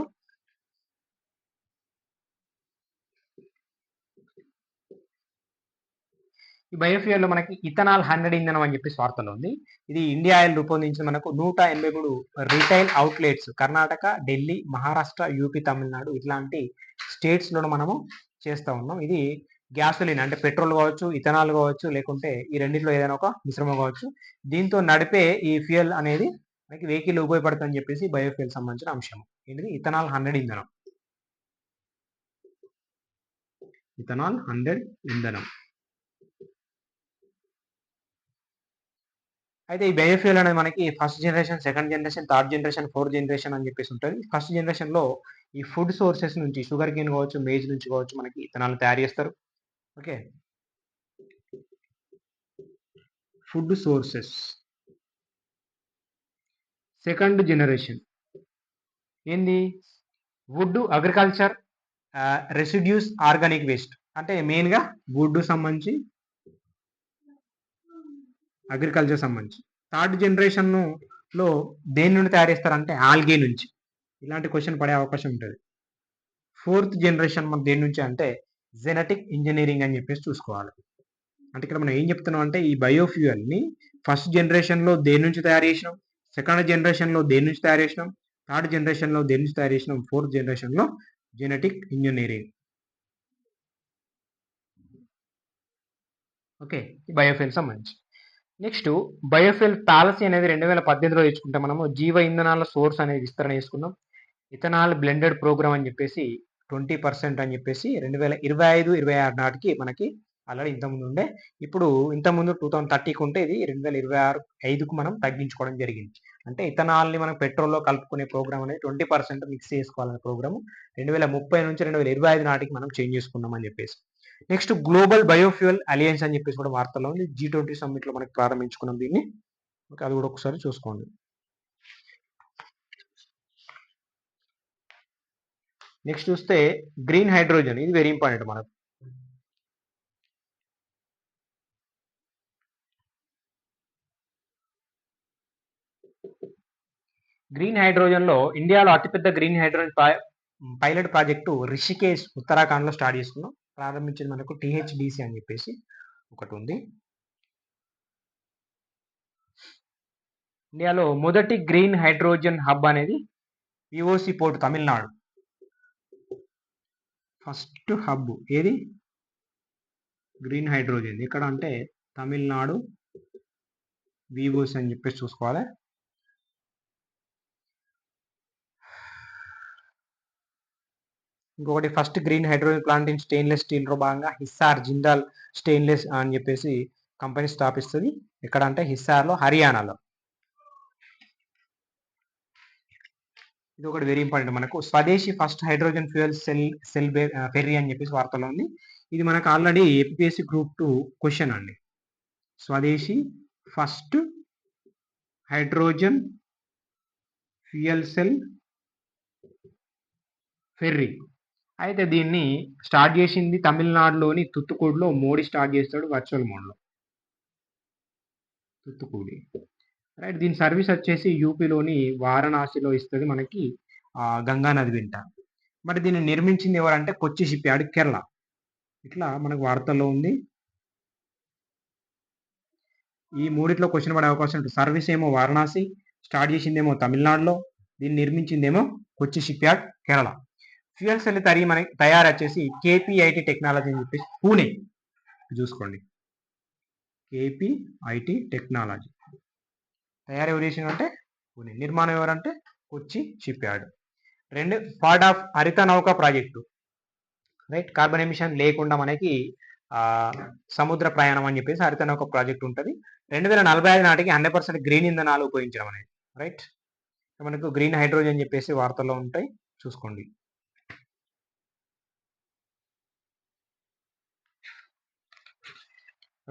ఈ బయోఫ్యూయల్ లో మనకి ఇథనాల్ 100 ఇంధనం అని చెప్పేసి వార్తలు ఉంది. ఇది ఇండియా ఆయిల్ రూపొందించిన మనకు 183 retail outlets Karnataka, Delhi, Maharashtra, UP, Tamil Nadu ఇట్లాంటి స్టేట్స్ లో మనము చేస్తూ ఉన్నాం. ఇది గ్యాసోలిన్ అంటే పెట్రోల్ కావచ్చు, ఇథనాల్ కావచ్చు, లేకుంటే ఈ రెండిట్లో ఏదైనా ఒక మిశ్రమం కావచ్చు. దీంతో నడిపే ఈ ఫ్యూయల్ అనేది మనకి వెహికల్ ఉపయోగపడుతుందని చెప్పేసి బయోఫ్యూయల్ సంబంధించిన అంశం. ఏంటిది? ఇథనాల్ 100 ఇంధనం. ఇథనాల్ 100 ఇంధనం. అయితే ఈ బయోఫ్యూయల్ అనేది మనకి first generation, second generation, third generation, fourth generation అని చెప్పేసి ఉంటుంది. ఫస్ట్ జనరేషన్ లో ఈ ఫుడ్ సోర్సెస్ నుంచి షుగర్ కేన్ కావచ్చు, మేజ్ నుంచి కావచ్చు మనకి ఇథనాల్ తయారు చేస్తారు. Okay food sources. Second generation ఏంది? Wood, agriculture, residues, organic waste. అంటే మెయిన్ గా వుడ్ సంబంధించి, అగ్రికల్చర్ సంబంధించి. థర్డ్ జనరేషన్ లో దేని నుండి తయారు చేస్తారంటే ఆల్గే నుంచి. ఇలాంటి క్వశ్చన్ పడే అవకాశం ఉంటుంది. ఫోర్త్ జనరేషన్ మనం దేని నుంచి అంటే జెనెటిక్ ఇంజనీరింగ్ అని చెప్పేసి చూసుకోవాలి. అంటే ఇక్కడ మనం ఏం చెప్తున్నాం అంటే ఈ బయోఫ్యూయల్ ని ఫస్ట్ జనరేషన్ లో దేని నుంచి తయారు చేసినాం, సెకండ్ జనరేషన్ లో దేని నుంచి తయారు చేసినాం, థర్డ్ జనరేషన్ లో దేని నుంచి తయారు చేసినాం, ఫోర్త్ జనరేషన్ లో జెనెటిక్ ఇంజనీరింగ్. ఓకే బయోఫ్యూయల్ సంబంధించి. నెక్స్ట్ బయోఫ్యూయల్ పాలసీ అనేది 2018లో తెచ్చుకుంటే మనము జీవ ఇంధనాల సోర్స్ అనేది విస్తరణ చేసుకున్నాం. ఇథనాల్ బ్లెండెడ్ ప్రోగ్రామ్ అని చెప్పేసి 20% అని చెప్పేసి 2025-26 నాటికి మనకి ఆల్రెడీ ఇంతకుముందు ఉండే. ఇప్పుడు ఇంతకుముందు 2030కి ఉంటే ఇది 2026-5కు మనం తగ్గించుకోవడం జరిగింది. అంటే ఇథనాల్ని మనం పెట్రోల్లో కలుపుకునే ప్రోగ్రామ్ అనేది 20% మిక్స్ చేసుకోవాలనే ప్రోగ్రామ్ 2030 నుంచి 2025 నాటికి మనం చేంజ్ చేసుకున్నాం అని చెప్పేసి. నెక్స్ట్ గ్లోబల్ బయోఫ్యూయల్ అలయన్స్ అని చెప్పేసి కూడా వార్తల్లో ఉంది. G20 సమ్మిట్ లో మనకి ప్రారంభించుకున్నాం దీన్ని. అది కూడా ఒకసారి చూసుకోండి. నెక్స్ట్ చూస్తే గ్రీన్ హైడ్రోజన్. ఇది వెరీ ఇంపార్టెంట్ మనకు. గ్రీన్ హైడ్రోజన్ లో ఇండియాలో అతిపెద్ద green hydrogen pilot project Rishikesh Uttarakhand లో స్టార్ట్ చేసుకున్నాం. ప్రారంభించింది మనకు THDC అని చెప్పేసి ఒకటి ఉంది. ఇండియాలో మొదటి గ్రీన్ హైడ్రోజన్ హబ్ అనేది VOC port Tamil Nadu. First hub ఏది? గ్రీన్ హైడ్రోజన్ ఇక్కడ అంటే తమిళనాడు VOC అని చెప్పేసి చూసుకోవాలి. ఇంకొకటి first green hydrogen plant in stainless steel లో భాగంగా హిస్సార్ జిందాల్ స్టెయిన్లెస్ అని చెప్పేసి కంపెనీ స్థాపిస్తుంది. ఎక్కడ అంటే హిస్సార్ లో, హర్యానాలో. ఇది ఒకటి వెరీ ఇంపార్టెంట్ మనకు. స్వదేశీ first hydrogen fuel cell ferry అని చెప్పేసి వార్తలో ఉంది. ఇది మనకు ఆల్రెడీ APPSC Group 2 క్వశ్చన్ అండి. స్వదేశీ first hydrogen fuel cell ferry. అయితే దీన్ని స్టార్ట్ చేసింది తమిళనాడులోని తుత్తుకూడిలో మోడీ స్టార్ట్ చేస్తాడు వర్చువల్ మోడ్లో. తుత్తుకూడి రైట్. దీని సర్వీస్ వచ్చేసి యూపీలోని వారణాసిలో ఇస్తుంది మనకి గంగా నది వెంట. మరి దీన్ని నిర్మించింది ఎవరంటే కొచ్చి షిప్ యార్డ్, కేరళ. ఇట్లా మనకు వార్తల్లో ఉంది. ఈ మూడిట్లో క్వశ్చన్ పడే అవకాశం ఉంటుంది. సర్వీస్ ఏమో వారణాసి, స్టార్ట్ చేసిందేమో తమిళనాడులో, దీన్ని నిర్మించిందేమో Kochi ship yard, Kerala. Fuel cell తయారు వచ్చేసి KPIT టెక్నాలజీ అని చెప్పేసి పూణే. చూసుకోండి, KPIT టెక్నాలజీ. తయారు ఎవరు చేసిందంటే పూణే. నిర్మాణం ఎవరంటే కొచ్చి షిప్ యార్డ్. పార్ట్ ఆఫ్ హరిత నౌక ప్రాజెక్టు, రైట్. కార్బన్ ఎమిషన్ లేకుండా మనకి సముద్ర ప్రయాణం అని చెప్పేసి హరిత నౌక ప్రాజెక్ట్ ఉంటుంది. 2045 నాటికి 100% గ్రీన్ ఇంధనాలు ఉపయోగించడం అనేది, రైట్. మనకు గ్రీన్ హైడ్రోజన్ చెప్పేసి వార్తల్లో ఉంటాయి, చూసుకోండి.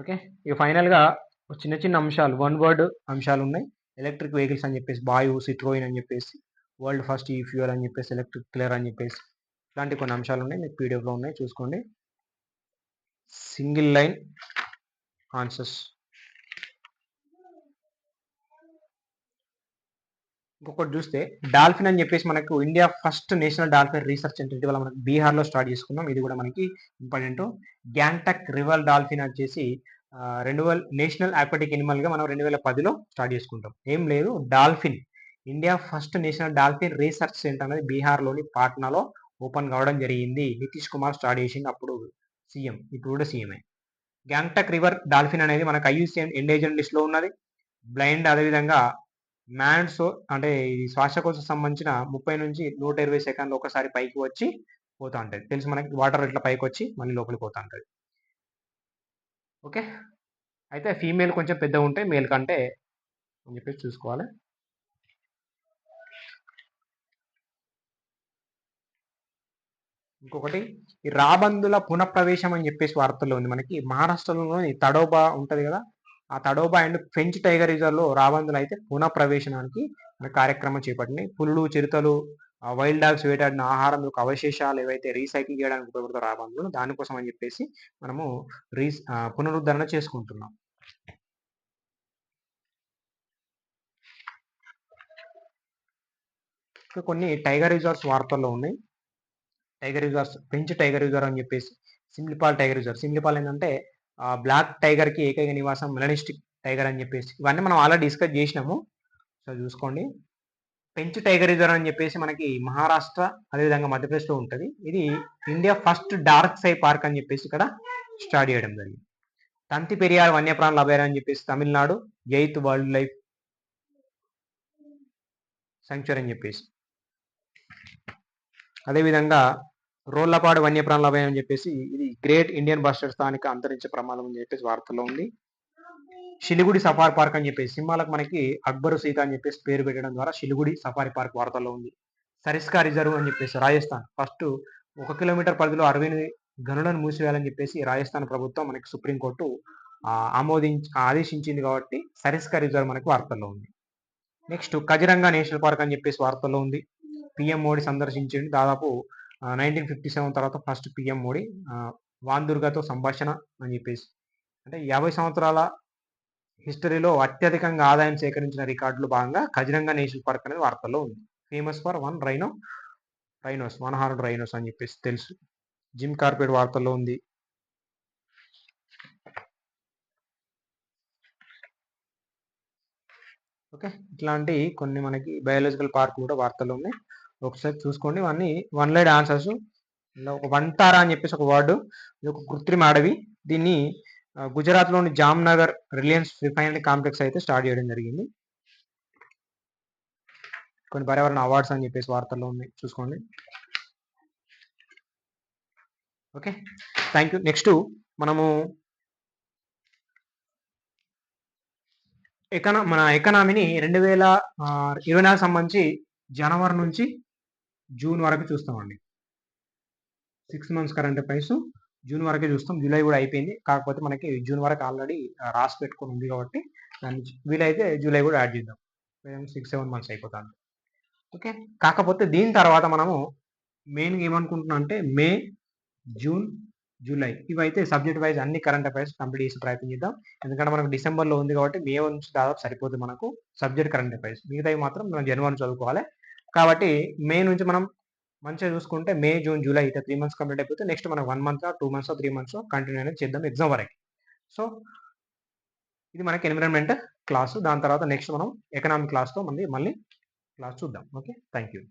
ఓకే, ఇక ఫైనల్గా చిన్న చిన్న అంశాలు, వన్ వర్డ్ అంశాలు ఉన్నాయి. ఎలక్ట్రిక్ వెహికల్స్ అని చెప్పేసి బాయు సిట్రోయిన్ అని చెప్పేసి, వరల్డ్ ఫస్ట్ ఈ ఫ్యూయల్ అని చెప్పేసి, ఎలక్ట్రిక్ క్లియర్ అని చెప్పేసి, ఇలాంటి కొన్ని అంశాలు ఉన్నాయి, మీకు పీడిఎఫ్లో ఉన్నాయి, చూసుకోండి. Single line answers. ఇంకొకటి చూస్తే డాల్ఫిన్ అని చెప్పేసి మనకు India first national dolphin research centre ఇటీవల మనకి బీహార్లో స్టార్ట్ చేసుకున్నాం. ఇది కూడా మనకి ఇంపార్టెంట్. గ్యాంగ్టక్ రివర్ డాల్ఫిన్ వచ్చేసి 2000 నేషనల్ ఆక్వాటిక్ ఎనిమల్గా మనం 2010లో స్టార్ట్ చేసుకుంటాం. ఏం లేదు, dolphin India first national dolphin research centre అనేది బీహార్లోని పాట్నాలో ఓపెన్ కావడం జరిగింది. నితీష్ కుమార్ స్టార్ట్ చేసింది, అప్పుడు సీఎం, ఇప్పుడు కూడా సీఎంఏ. గ్యాంగ్టక్ రివర్ డాల్ఫిన్ అనేది మనకు ఐయుసిఎన్ ఎండేంజర్డ్ లిస్ట్లో ఉన్నది. బ్లైండ్, అదేవిధంగా మ్యాన్సో అంటే ఈ శ్వాసకోశ సంబంధించిన 30 నుంచి 120 సెకండ్లు ఒకసారి పైకి వచ్చి పోతా ఉంటుంది. తెలుసు మనకి, వాటర్ ఇట్లా పైకి వచ్చి మళ్ళీ లోపలికి పోతా ఉంటుంది. ఓకే, అయితే ఫీమేల్ కొంచెం పెద్దగా ఉంటాయి మేల్ కంటే అని చెప్పేసి చూసుకోవాలి. ఇంకొకటి ఈ రాబందుల పునఃప్రవేశం అని చెప్పేసి వార్తల్లో ఉంది. మనకి మహారాష్ట్రలోని తడోబా ఉంటుంది కదా, ఆ తడోబా అండ్ పెంచ్ టైగర్ రిజర్వ్లో రాబందులు అయితే పునఃప్రవేశానికి కార్యక్రమం చేపట్టినాయి. పులులు, చిరుతలు, వైల్డ్ డాగ్స్ వేటాడిన ఆహారం యొక్క అవశేషాలు ఏవైతే రీసైకిల్ చేయడానికి ఉపయోగపడతారు రాబందులు, దానికోసం అని చెప్పేసి మనము పునరుద్ధరణ చేసుకుంటున్నాం. కొన్ని టైగర్ రిజర్వ్స్ వార్తల్లో ఉన్నాయి. టైగర్ రిజర్వ్స్, పెంచ్ టైగర్ రిజర్వ్ అని చెప్పేసి, సిమ్లిపాల్ టైగర్ రిజర్వ్. సిమ్లిపాల్ ఏంటంటే బ్లాక్ టైగర్ కి ఏకైక నివాసం మెలనిస్టిక్ టైగర్ అని చెప్పేసి, ఇవన్నీ మనం ఆల్రెడీ డిస్కస్ చేసినాము, సో చూసుకోండి. పెంచ్ టైగర్ రిజర్వ్ అని చెప్పేసి మనకి మహారాష్ట్ర అదేవిధంగా మధ్యప్రదేశ్లో ఉంటుంది. ఇది ఇండియా ఫస్ట్ డార్క్ సై పార్క్ అని చెప్పేసి ఇక్కడ స్టార్ట్ చేయడం జరిగింది. తంతి పెరియార్ వన్యప్రాణుల అభయారణ్యం అని చెప్పేసి తమిళనాడు, జైత్ వైల్డ్ లైఫ్ సాంక్చురీ అని చెప్పేసి, అదేవిధంగా రోళ్లపాడు వన్యప్రాణుల అభయం అని చెప్పేసి ఇది గ్రేట్ ఇండియన్ బస్టర్ స్థానిక అంతరించే ప్రమాదం అని చెప్పేసి వార్తల్లో ఉంది. షిలిగుడి సఫారీ పార్క్ అని చెప్పేసి సింహాలకు మనకి అక్బరు సీత అని చెప్పేసి పేరు పెట్టడం ద్వారా షిలిగుడి సఫారీ పార్క్ వార్తల్లో ఉంది. సరిస్కా రిజర్వ్ అని చెప్పేసి రాజస్థాన్ ఫస్ట్ 1 కిలోమీటర్ పరిధిలో 68 గనులను మూసివేయాలని చెప్పేసి రాజస్థాన్ ప్రభుత్వం మనకి సుప్రీంకోర్టు ఆదేశించింది కాబట్టి సరిస్కా రిజర్వ్ మనకి వార్తల్లో ఉంది. నెక్స్ట్ కజిరంగా నేషనల్ పార్క్ అని చెప్పేసి వార్తల్లో ఉంది. పిఎం మోడీ సందర్శించండి. దాదాపు 1957 తర్వాత ఫస్ట్ పిఎం మోడీ వాన్దుర్గాతో సంభాషణ అని చెప్పేసి, అంటే 50 సంవత్సరాల హిస్టరీలో అత్యధికంగా ఆదాయం సేకరించిన రికార్డులో భాగంగా కజిరంగా నేషనల్ పార్క్ అనేది వార్తల్లో ఉంది. ఫేమస్ ఫర్ రైనోస్ 100 రైనోస్ అని చెప్పేసి తెలుసు. జిమ్ కార్పెట్ వార్తల్లో ఉంది. ఓకే, ఇట్లాంటి కొన్ని మనకి బయాలజికల్ పార్క్ కూడా వార్తల్లో ఉన్నాయి, ఒకసారి చూసుకోండి. ఇవన్నీ వన్ లైన్ ఆన్సర్స్. ఒక వంటారా అని చెప్పేసి ఒక వర్డ్, ఇది ఒక కృత్రిమ అడవి. దీన్ని గుజరాత్లోని జామ్నగర్ రిలయన్స్ రిఫైనరీ కాంప్లెక్స్ అయితే స్టార్ట్ చేయడం జరిగింది. కొన్ని పర్యావరణ అవార్డ్స్ అని చెప్పేసి వార్తల్లో ఉన్నాయి, చూసుకోండి. Okay, thank you. నెక్స్ట్ మనము మన ఎకనామీని 2024 సంబంధించి జనవరి నుంచి జూన్ వరకు చూస్తామండి. 6 మంత్స్ కరెంట్ అఫైర్స్ జూన్ వరకే చూస్తాం. జూలై కూడా అయిపోయింది, కాకపోతే మనకి జూన్ వరకు ఆల్రెడీ రాసి పెట్టుకొని ఉంది కాబట్టి దాన్ని వీలైతే జూలై కూడా యాడ్ చేద్దాం. 6-7 మంత్స్ అయిపోతాను. ఓకే, కాకపోతే దీని తర్వాత మనము మెయిన్గా ఏమనుకుంటున్నాం అంటే మే, జూన్, జూలై ఇవైతే సబ్జెక్ట్ వైజ్ అన్ని కరెంట్ అఫైర్స్ కంప్లీట్ చేసి ప్రయత్నం చేద్దాం. ఎందుకంటే మనకు డిసెంబర్లో ఉంది కాబట్టి మే నుంచి దాదాపు సరిపోతుంది మనకు సబ్జెక్ట్ కరెంట్ అఫైర్స్. మిగతావి మాత్రం మనం జనవరి చదువుకోవాలి. కాబట్టి మే నుంచి మనం మంచిగా చూసుకుంటే మే, జూన్, జూలై అయితే 3 మంత్స్ కంప్లీట్ అయిపోతే నెక్స్ట్ మనం 1 మంత్, 2 మంత్స్, 3 మంత్స్ కంటిన్యూ అనేది చేద్దాం ఎగ్జామ్ వరకు. సో ఇది మనకి ఎన్విరాన్మెంట్ క్లాసు. దాని తర్వాత నెక్స్ట్ మనం ఎకనామిక్ క్లాస్తో మళ్ళీ క్లాస్ చూద్దాం. Okay, thank you.